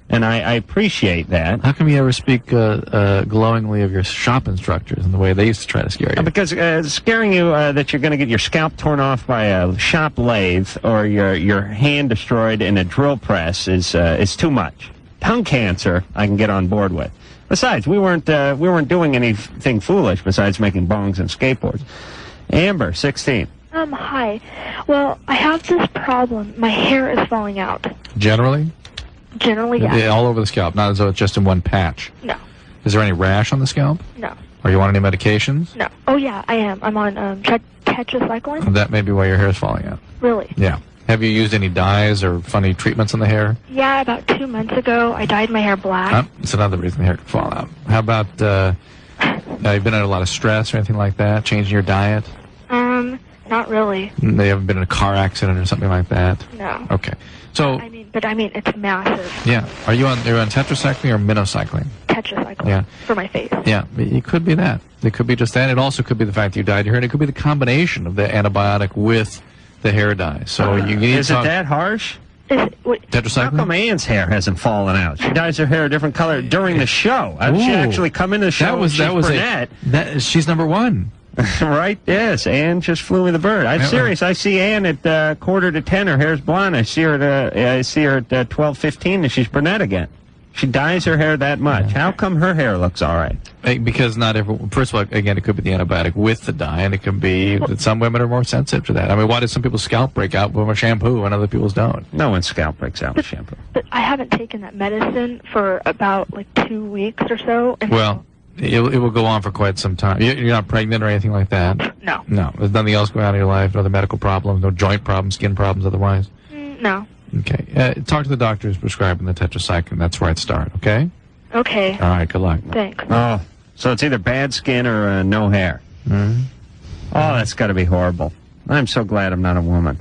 And I appreciate that. How come you ever speak glowingly of your shop instructors and the way they used to try to scare you? Because scaring you that you're going to get your scalp torn off by a shop lathe or your hand destroyed in a drill press is too much. Tongue cancer, I can get on board with. Besides, we weren't doing anything foolish besides making bongs and skateboards. Amber, 16. Hi. Well, I have this problem. My hair is falling out. Generally? Generally, yes. Yeah, all over the scalp, not as though it's just in one patch. No. Is there any rash on the scalp? No. Are you on any medications? No. Oh, yeah, I am. I'm on tetracycline. That may be why your hair is falling out. Really? Yeah. Have you used any dyes or funny treatments on the hair? Yeah, about 2 months ago, I dyed my hair black. It's another reason the hair could fall out. How about, you've been under a lot of stress or anything like that? Changing your diet? Not really. They haven't been in a car accident or something like that? No. Okay. So, I mean, it's massive. yeah. You're on tetracycline or minocycline? Tetracycline. Yeah. For my face. Yeah. It could be that. It could be just that. It also could be the fact that you dyed your hair, and it could be the combination of the antibiotic with the hair dye. So you need Is it that harsh? Tetracycline? How come Ann's hair hasn't fallen out? She dyes her hair a different color during the show. She actually come in the show. That was brunette. She's number one. Right? Yes. Ann just flew me the bird. I'm serious. I see Ann at 9:45. Her hair's blonde. I see her at 12:15, and she's brunette again. She dyes her hair that much. How come her hair looks all right? Because not everyone. First of all, again, it could be the antibiotic with the dye, and it can be that some women are more sensitive to that. I mean, why does some people's scalp break out with a shampoo and other people's don't? No one's scalp breaks out with shampoo. But I haven't taken that medicine for about 2 weeks or so. And well, it will go on for quite some time. You're not pregnant or anything like that? No. No. There's nothing else going on in your life? No other medical problems? No joint problems? Skin problems otherwise? No. Okay. Talk to the doctor who's prescribing the tetracycline. That's where I'd start, okay? Okay. All right, good luck. Thanks. Oh, so it's either bad skin or no hair. Mm-hmm. Oh, that's got to be horrible. I'm so glad I'm not a woman.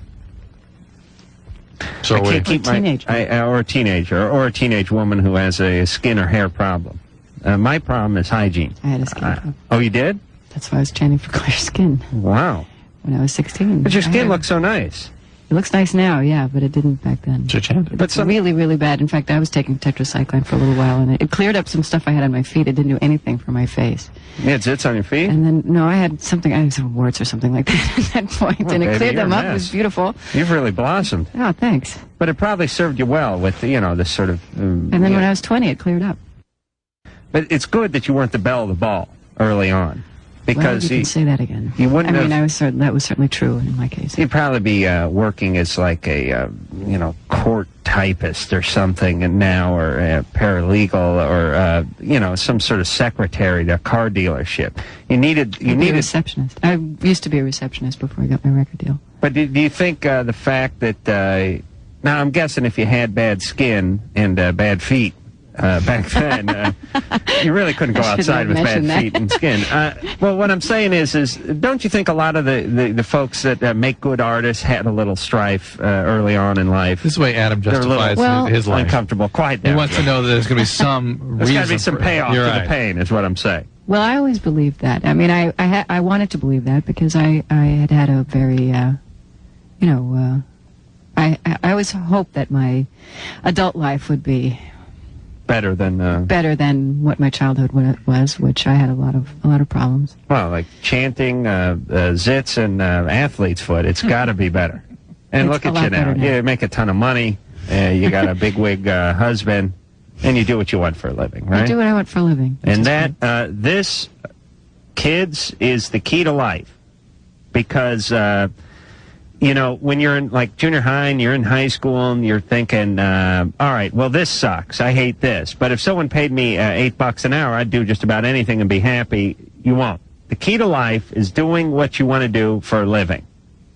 So I can't keep or a teenager, or a teenage woman who has a skin or hair problem. My problem is hygiene. I had a skin problem. Oh, you did? That's why I was chanting for clear skin Wow. when I was 16. But your skin looks so nice. It looks nice now, yeah, but it didn't back then. It's really, really bad. In fact, I was taking tetracycline for a little while, and it cleared up some stuff I had on my feet. It didn't do anything for my face. You had zits on your feet? And then, no, I had some warts or something like that at that point, and it cleared them up. It was beautiful. You've really blossomed. Oh, thanks. But it probably served you well with, this sort of... and then when I was 20, it cleared up. But it's good that you weren't the belle of the ball early on. Because you can say that again. You wouldn't that was certainly true in my case. You'd probably be working as like a, court typist or something now, or a paralegal, or, some sort of secretary to a car dealership. You needed a receptionist. I used to be a receptionist before I got my record deal. But do you think the fact that, now I'm guessing if you had bad skin and bad feet, back then. You really couldn't go I should outside not with bad mention that. feet and skin. Well, what I'm saying is don't you think a lot of the folks that make good artists had a little strife early on in life? This is the way Adam They're a little justifies his life. uncomfortable. Quiet He down. wants to know that there's going to be some reason. There's got to be some for it. payoff You're to right. the pain, is what I'm saying. Well, I always believed that. I mean, I wanted to believe that because I had a very, I always hoped that my adult life would be Better than better than what my childhood was, which I had a lot of problems. well, like chanting, zits, and athlete's foot. It's got to be better. And It's look a at lot you now. better now. You make a ton of money. You got a bigwig husband, and you do what you want for a living, right? I do what I want for a living. which And is that, great. this, kids, is the key to life. Because, when you're in, like, junior high and you're in high school and you're thinking, all right, well, this sucks. I hate this. But if someone paid me $8 an hour, I'd do just about anything and be happy. You won't. The key to life is doing what you want to do for a living.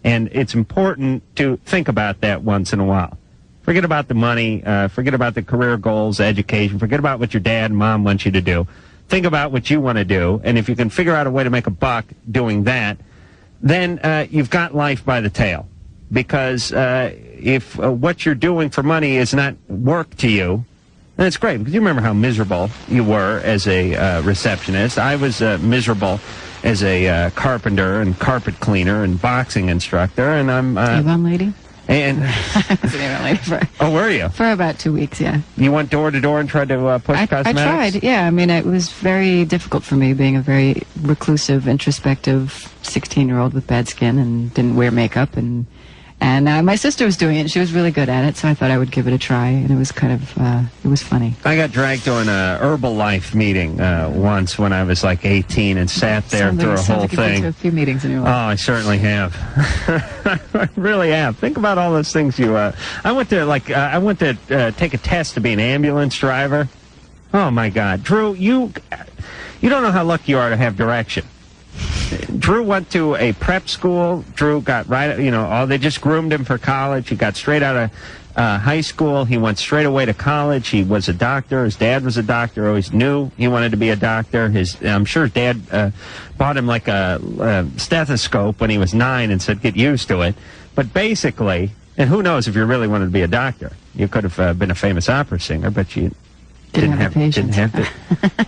And it's important to think about that once in a while. Forget about the money, forget about the career goals, education, forget about what your dad and mom want you to do. Think about what you want to do, and if you can figure out a way to make a buck doing that, then you've got life by the tail. Because if what you're doing for money is not work to you, then it's great. Because you remember how miserable you were as a receptionist. I was miserable as a carpenter and carpet cleaner and boxing instructor, and I'm... Avon lady? And I was an Avon lady oh, were you? for about 2 weeks, yeah. You went door to door and tried to push I cosmetics? tried, yeah. I mean, it was very difficult for me being a very reclusive, introspective 16-year-old with bad skin and didn't wear makeup. And my sister was doing it. She was really good at it, so I thought I would give it a try. And it was kind of, it was funny. I got dragged to an Herbalife meeting once when I was like 18 and sat there through a Sounds whole like you've been thing. to a few meetings in your Oh, life. I certainly have. I really have. Think about all those things you. I went to take a test to be an ambulance driver. Oh my God, Drew, you don't know how lucky you are to have direction. Drew went to a prep school. Drew got they just groomed him for college. He got straight out of high school. He went straight away to college. He was a doctor. His dad was a doctor. Always knew he wanted to be a doctor. I'm sure his dad bought him like a stethoscope when he was 9 and said, get used to it. But basically, and who knows if you really wanted to be a doctor. You could have been a famous opera singer, but you didn't have the patience.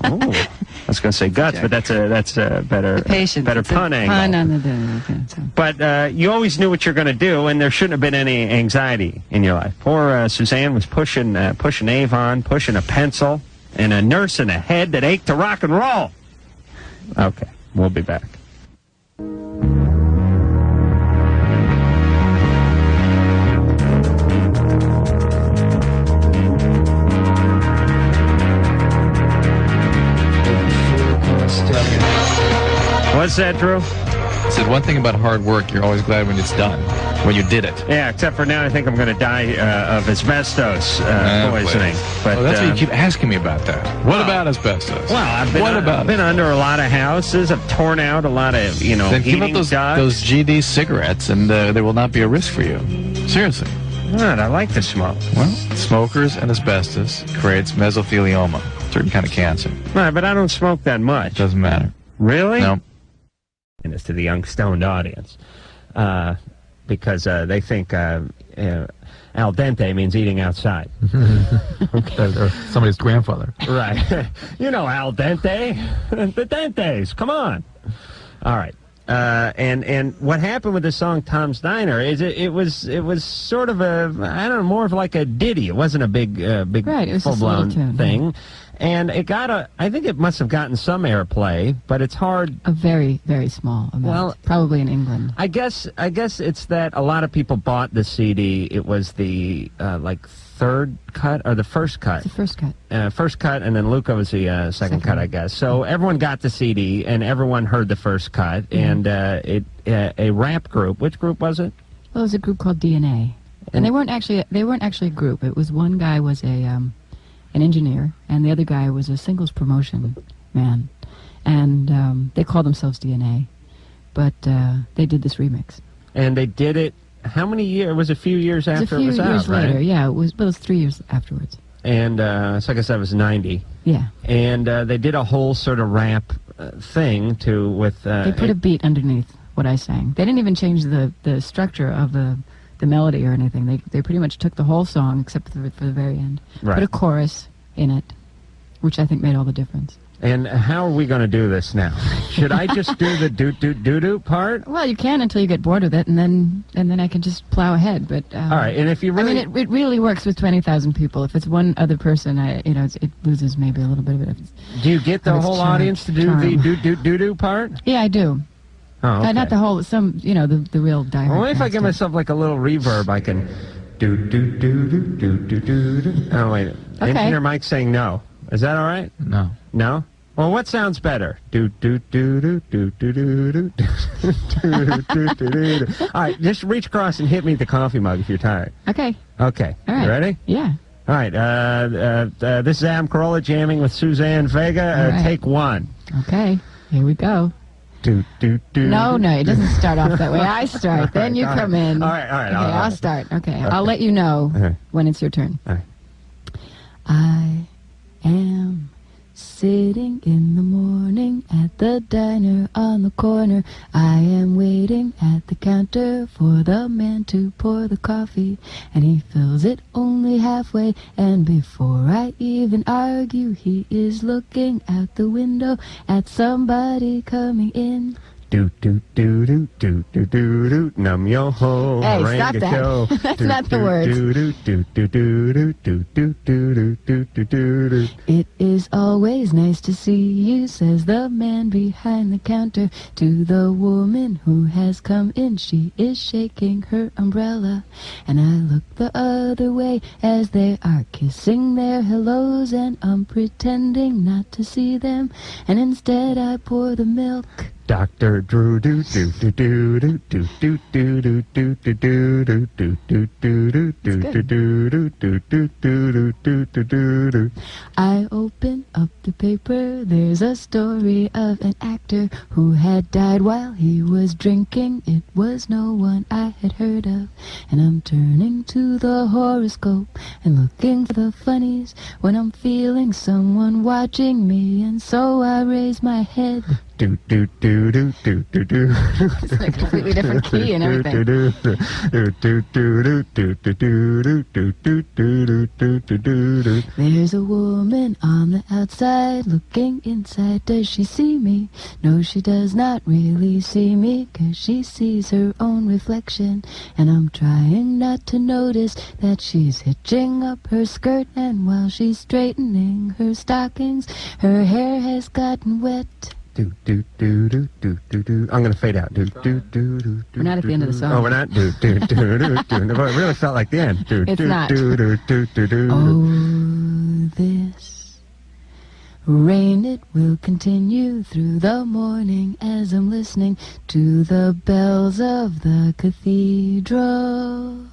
Oh, I was going to say guts, but that's a better The patience. better It's a pun angle. Pun on the okay, so. But you always knew what you're going to do, and there shouldn't have been any anxiety in your life. Poor Suzanne was pushing Avon, pushing a pencil, and a nurse in a head that ached to rock and roll. Okay, we'll be back. What's that, Drew? I said one thing about hard work, you're always glad when it's done, when you did it. Yeah, except for now I think I'm going to die of asbestos poisoning. But That's why you keep asking me about that. What about asbestos? Well, I've been under a lot of houses. I've torn out a lot of, Then give up heating those ducts. GD cigarettes, and there will not be a risk for you. Seriously. God, I like to smoke. Well, smokers and asbestos creates mesothelioma, a certain kind of cancer. Right, but I don't smoke that much. Doesn't matter. Really? No. And it's to the young stoned audience. Because they think al dente means eating outside. Or somebody's grandfather. Right. Al dente. The dentes. Come on. All right. And what happened with the song Tom's Diner is it was sort of more of like a ditty. It wasn't a big Right, it was full just a little blown tune, thing. And it I think it must have gotten some airplay, but it's hard. A very, very small amount. Well, probably in England. I guess it's that a lot of people bought the CD. It was the third cut or the first cut. It's the first cut. First cut, and then Luca was the second cut, I guess. So everyone got the CD, and everyone heard the first cut. And a rap group. Which group was it? Well, it was a group called DNA, and they weren't actually a group. It was one guy was an engineer, and the other guy was a singles promotion man, and they called themselves DNA, but they did this remix. And they did it. How many years? It was a few years after it was out, years right? later, yeah. It was 3 years afterwards. and so I guess that was 90. Yeah. And they did a whole sort of rap thing with. They put a beat underneath what I sang. They didn't even change the structure of the melody or anything. They pretty much took the whole song except for the very end. Right. Put a chorus in it, which I think made all the difference. And how are we going to do this now? Should I just do the do part? Well, you can until you get bored with it, and then I can just plow ahead. But all right, and if you really, I mean, it really works with 20,000 people. If it's one other person, it loses maybe a little bit of it. Do you get the whole audience to do the do part? Yeah, I do. Oh, okay. Not the whole. The real diehard. Well, if I give myself like a little reverb, I can do. Oh wait, okay. Engineer Mike's saying no. Is that all right? No. No? Well, what sounds better? Do. All right, just reach across and hit me with the coffee mug if you're tired. Okay. Okay. All right. You ready? Yeah. All right. This is Adam Carolla jamming with Suzanne Vega. Right. Take one. Okay. Here we go. No, it doesn't start off that way. I start, then you come in. All right. Okay, I'll start. Okay, I'll let you know when it's your turn. All right. I am sitting in the morning at the diner on the corner. I am waiting at the counter for the man to pour the coffee, and he fills it only halfway, and before I even argue, he is looking out the window at somebody coming in. Num yo ho. Hey, stop that. That's not the words. It is always nice to see you, says the man behind the counter to the woman who has come in. She is shaking her umbrella, and I look the other way as they are kissing their hellos, and I'm pretending not to see them, and instead I pour the milk. Dr. Drew I open up the paper. There's a story of an actor who had died while he was drinking. It was no one I had heard of, and I'm turning to the horoscope and looking for the funnies when I'm feeling someone watching me, and so I raise my head. It's a completely different key and everything. There's a woman on the outside looking inside. Does she see me? No, she does not really see me, 'cause she sees her own reflection, and I'm trying not to notice that she's hitching up her skirt, and while she's straightening her stockings, her hair has gotten wet. I'm going to fade out. We're not at the end of the song. Oh, we're not? It really felt like the end. It's not. Oh, this rain, it will continue through the morning as I'm listening to the bells of the cathedral.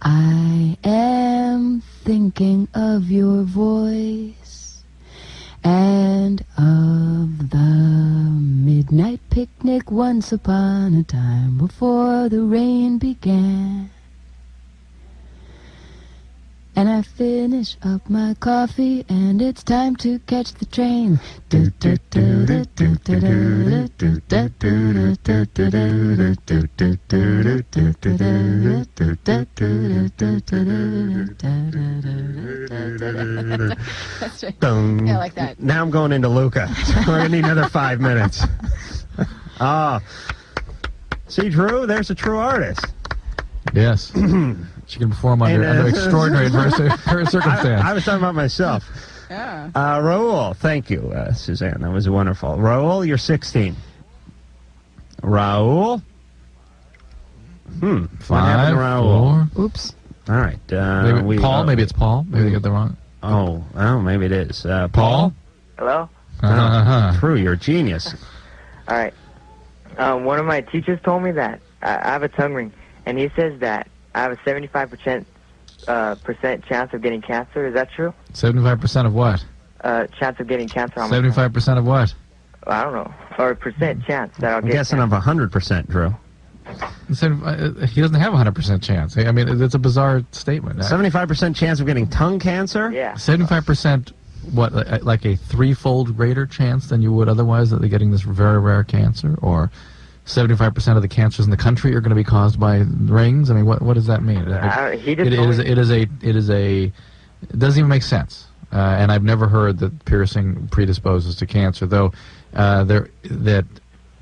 I am thinking of your voice and of the midnight picnic once upon a time before the rain began. And I finish up my coffee, and it's time to catch the train. That's right. Yeah, like that. Now I'm going into Luca. We're going to need another 5 minutes. See, Drew, there's a true artist. Yes. She can perform under extraordinary circumstances. I was talking about myself. Yeah. Raul, thank you, Suzanne. That was wonderful. Raul, you're 16. Raul? What happened to 5, Raul? 4. Oops. All right. Maybe Paul. Maybe it's Paul. Maybe they got the wrong. Oh, maybe it is. Paul? Hello? True, you're a genius. All right. One of my teachers told me that I have a tongue ring, and he says that I have a 75% chance of getting cancer. Is that true? 75% of what? Chance of getting cancer on my tongue. 75% of what? I don't know. Or percent chance that I'll I'm get guessing cancer. of 100%, Drew. So, he doesn't have a 100% chance. I mean, it's a bizarre statement. 75% chance of getting tongue cancer? Yeah. 75%, what, like a threefold greater chance than you would otherwise of getting this very rare cancer? Or 75% of the cancers in the country are going to be caused by rings? I mean, what does that mean? He just It doesn't even make sense. And I've never heard that piercing predisposes to cancer, though it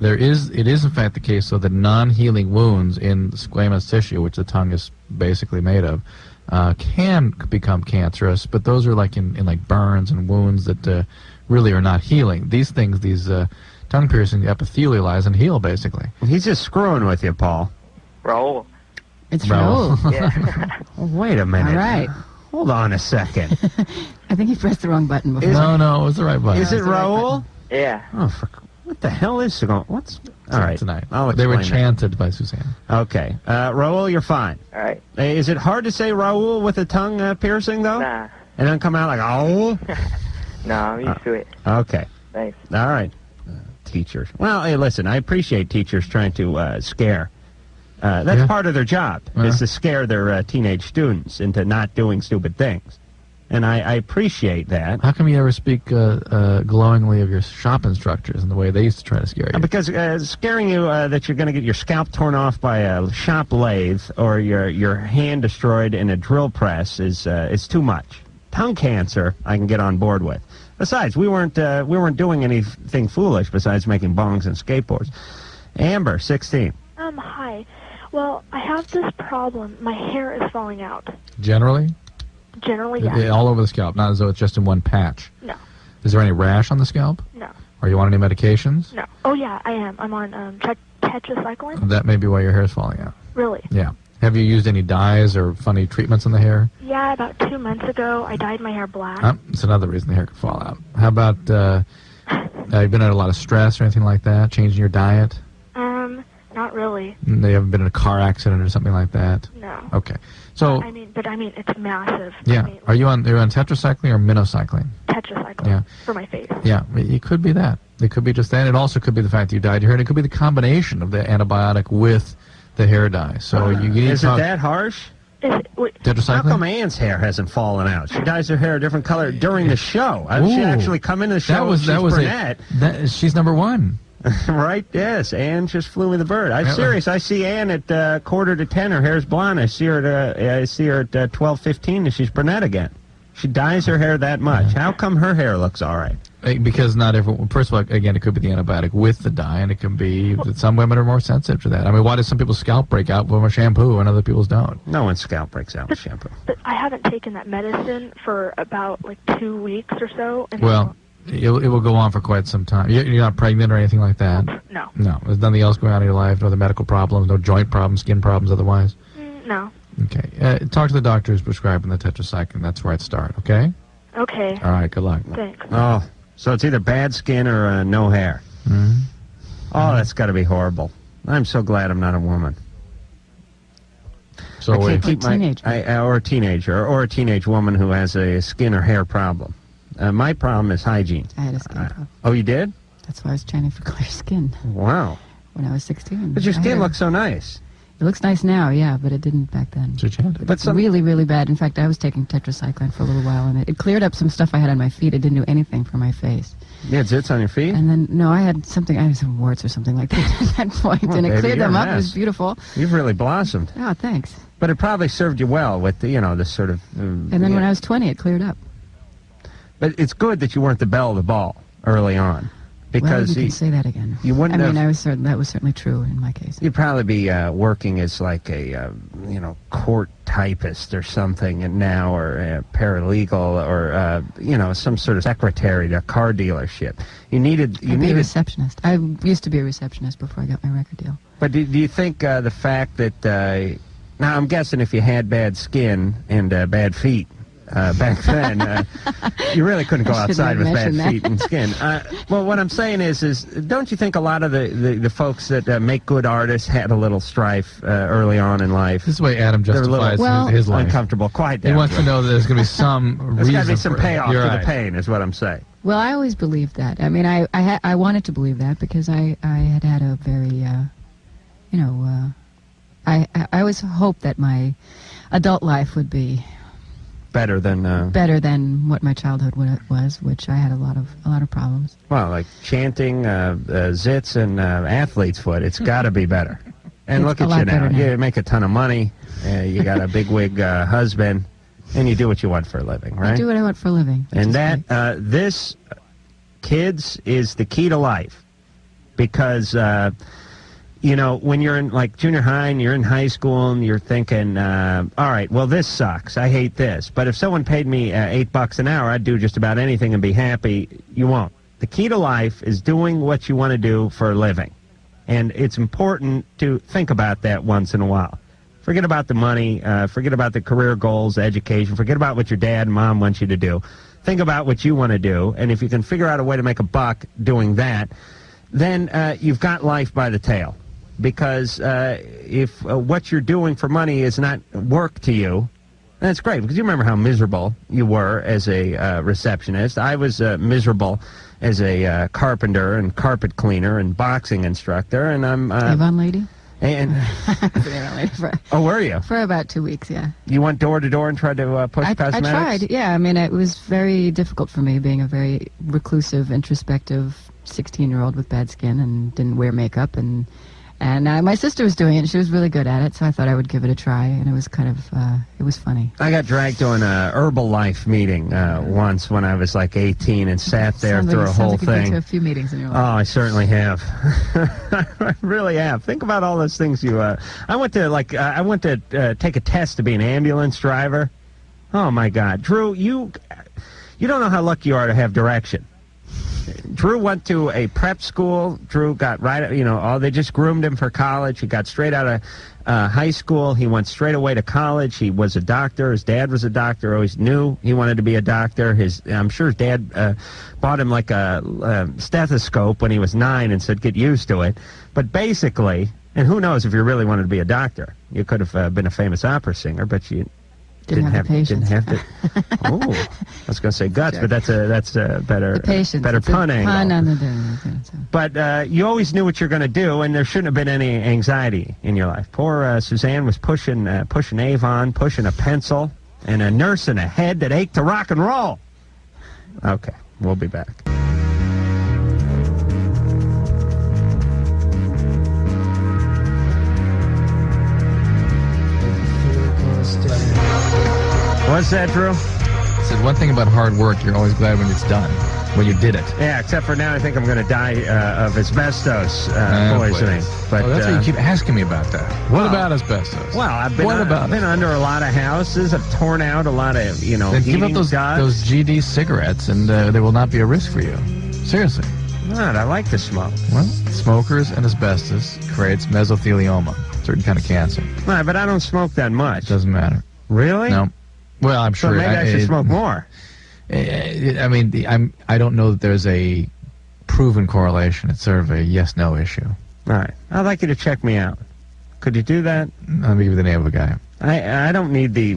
is in fact the case, so that non-healing wounds in squamous tissue, which the tongue is basically made of, can become cancerous, but those are like in like burns and wounds that really are not healing. These things, tongue piercings epithelialize and heal, basically. He's just screwing with you, Paul. Raul. It's Raul. Yeah. Wait a minute. All right. Hold on a second. I think he pressed the wrong button before. No, it was the right button. Is it Raul? Yeah. Oh, what the hell is going? What's all right tonight? They were enchanted by Suzanne. Okay, Raul, you're fine. All right. Is it hard to say Raul with a tongue piercing though? Nah. And then come out like oh. No, I'm used to it. Okay. Thanks. All right. Teachers. Well, hey, listen. I appreciate teachers trying to scare. That's part of their job, is to scare their teenage students into not doing stupid things. And I appreciate that. How come you never speak glowingly of your shop instructors and the way they used to try to scare you? Because scaring you that you're going to get your scalp torn off by a shop lathe or your hand destroyed in a drill press is too much. Tongue cancer, I can get on board with. Besides, we weren't doing anything foolish besides making bongs and skateboards. Amber, 16. Hi. Well, I have this problem. My hair is falling out. Generally? Generally, yeah. All over the scalp, not as though it's just in one patch. No. Is there any rash on the scalp? No. Are you on any medications? No. Oh, yeah, I am. I'm on tetracycline. That may be why your hair is falling out. Really? Yeah. Have you used any dyes or funny treatments on the hair? Yeah, about 2 months ago, I dyed my hair black. It's another reason the hair could fall out. How about, have you been under a lot of stress or anything like that? Changing your diet? Not really. They haven't been in a car accident or something like that? No. Okay. So. I mean, it's massive. Yeah. Are you on tetracycline or minocycline? Tetracycline. Yeah. For my face. Yeah. It could be that. It could be just that. It also could be the fact that you dyed your hair, and it could be the combination of the antibiotic with the hair dye. So you need Is it that harsh? Tetracycline? How come Ann's hair hasn't fallen out? She dyes her hair a different color during the show. She actually come into the show. She's brunette. She's number one. Right? Yes. Ann just flew me the bird. I'm serious. I see Ann at 9:45. Her hair's blonde. I see her at 12:15, and she's brunette again. She dyes her hair that much. How come her hair looks all right? Because not everyone. First of all, again, it could be the antibiotic with the dye, and it can be that some women are more sensitive to that. I mean, why does some people's scalp break out from a shampoo and other people's don't? No one's scalp breaks out with shampoo. But I haven't taken that medicine for about 2 weeks or so. And well, it will go on for quite some time. You're not pregnant or anything like that? No. No. There's nothing else going on in your life? No other medical problems? No joint problems? Skin problems otherwise? No. Okay. Talk to the doctor who's prescribing the tetracycline. That's where I'd start, okay? Okay. All right. Good luck. Thanks. Oh, so it's either bad skin or no hair. Mm-hmm. Oh, that's got to be horrible. I'm so glad I'm not a woman. So or a teenager, or a teenage woman who has a skin or hair problem. My problem is hygiene. I had a skin problem. Oh, you did? That's why I was training for clear skin. Wow. When I was 16. But your skin looks so nice. It looks nice now, yeah, but it didn't back then. But really, really bad. In fact, I was taking tetracycline for a little while, and it cleared up some stuff I had on my feet. It didn't do anything for my face. You had zits on your feet? And then, I had some warts or something like that at that point, and it cleared them up. It was beautiful. You've really blossomed. Oh, thanks. But it probably served you well with, this sort of... and then when I was 20, it cleared up. But it's good that you weren't the belle of the ball early on. Because you can say that again. You wouldn't that was certainly true in my case. You'd probably be working as like a, court typist or something now, or a paralegal, or, some sort of secretary to a car dealership. You needed be a receptionist. I used to be a receptionist before I got my record deal. But do you think the fact that, now I'm guessing if you had bad skin and bad feet, back then, you really couldn't go outside with bad feet and skin. Well, what I'm saying is don't you think a lot of the folks that make good artists had a little strife early on in life? This is the way Adam justifies his life. Uncomfortable, quiet down. He wants to know that there's going to be some reason. There's got to be some payoff to the pain, is what I'm saying. Well, I always believed that. I mean, I wanted to believe that because I had a very I always hope that my adult life would be Better than what my childhood was, which I had a lot of problems. well, like chanting, zits, and athlete's foot. It's got to be better. And It's look a at lot you now. better now. You make a ton of money. You got a bigwig husband, and you do what you want for a living, right? I do what I want for a living. which And is that great. this, kids, is the key to life, because when you're in like junior high and you're in high school and you're thinking, all right, well, this sucks. I hate this. But if someone paid me $8 an hour, I'd do just about anything and be happy. You won't. The key to life is doing what you want to do for a living. And it's important to think about that once in a while. Forget about the money. Forget about the career goals, education. Forget about what your dad and mom want you to do. Think about what you want to do. And if you can figure out a way to make a buck doing that, then you've got life by the tail. Because if what you're doing for money is not work to you, that's great. Because you remember how miserable you were as a receptionist. I was miserable as a carpenter and carpet cleaner and boxing instructor. And I'm Avon lady? and Avon lady oh, were you? for about 2 weeks, yeah. You went door to door and tried to push I cosmetics? tried, yeah. I mean, it was very difficult for me, being a very reclusive, introspective 16-year-old with bad skin and didn't wear makeup. And my sister was doing it, and she was really good at it, so I thought I would give it a try, and it was kind of, it was funny. I got dragged to an Herbalife meeting once when I was like 18 and sat there through a whole Sounds like you've been thing. to a few meetings in your Oh, life. I certainly have. I really have. Think about all those things you. I went to take a test to be an ambulance driver. Oh my God, Drew, you don't know how lucky you are to have direction. Drew went to a prep school. Drew got they just groomed him for college. He got straight out of high school. He went straight away to college. He was a doctor. His dad was a doctor. Always knew he wanted to be a doctor. I'm sure his dad bought him like a stethoscope when he was 9 and said, get used to it. But basically, and who knows if you really wanted to be a doctor. You could have been a famous opera singer, but you Didn't have the patience. Didn't have to. Oh, I was going to say guts, but that's a better The patience. better It's a pun angle. Pun on the so. But you always knew what you're going to do, and there shouldn't have been any anxiety in your life. Poor Suzanne was pushing Avon, pushing a pencil, and a nurse in a head that ached to rock and roll. Okay, we'll be back. What's that, Drew? It says one thing about hard work, you're always glad when it's done, when you did it. Yeah, except for now I think I'm going to die of asbestos poisoning. Please. But That's why you keep asking me about that. What well, about asbestos? Well, I've been under a lot of houses. I've torn out a lot of, Then give up heating those ducts. GD cigarettes, and they will not be a risk for you. Seriously. God, I like to smoke. Well, smokers and asbestos creates mesothelioma, a certain kind of cancer. Right, but I don't smoke that much. Doesn't matter. Really? No. Well, I'm So sure. maybe I should smoke more. I mean, I don't know that there's a proven correlation. It's sort of a yes/no issue. All right. I'd like you to check me out. Could you do that? Let me give you the name of a guy. I don't need the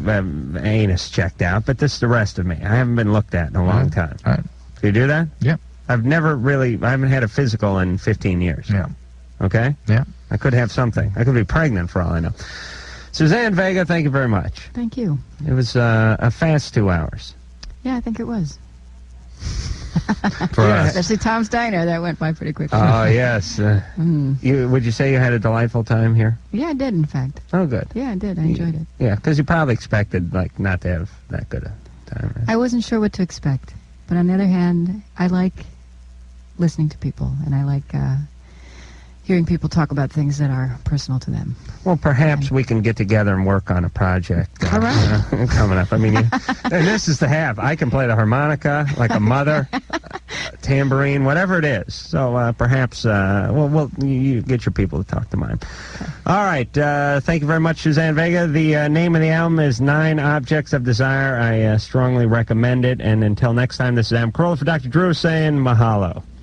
anus checked out, but this is the rest of me. I haven't been looked at in a long time. All right. Can you do that? Yeah. I haven't had a physical in 15 years. Yeah. Okay? Yeah. I could have something. I could be pregnant for all I know. Suzanne Vega, thank you very much. Thank you. It was a fast 2 hours. Yeah, I think it was. For us. Especially Tom's Diner, that went by pretty quickly. Oh, yes. Would you say you had a delightful time here? Yeah, I did, in fact. Oh, good. Yeah, I did. I enjoyed it. Yeah, because you probably expected not to have that good a time. Right? I wasn't sure what to expect. But on the other hand, I like listening to people, and I like hearing people talk about things that are personal to them. Well, perhaps we can get together and work on a project coming up. I mean, and this is the half. I can play the harmonica like a mother, tambourine, whatever it is. So perhaps, you get your people to talk to mine. Okay. All right. Thank you very much, Suzanne Vega. The name of the album is 9 Objects of Desire. I strongly recommend it. And until next time, this is Adam Carolla for Dr. Drew saying mahalo.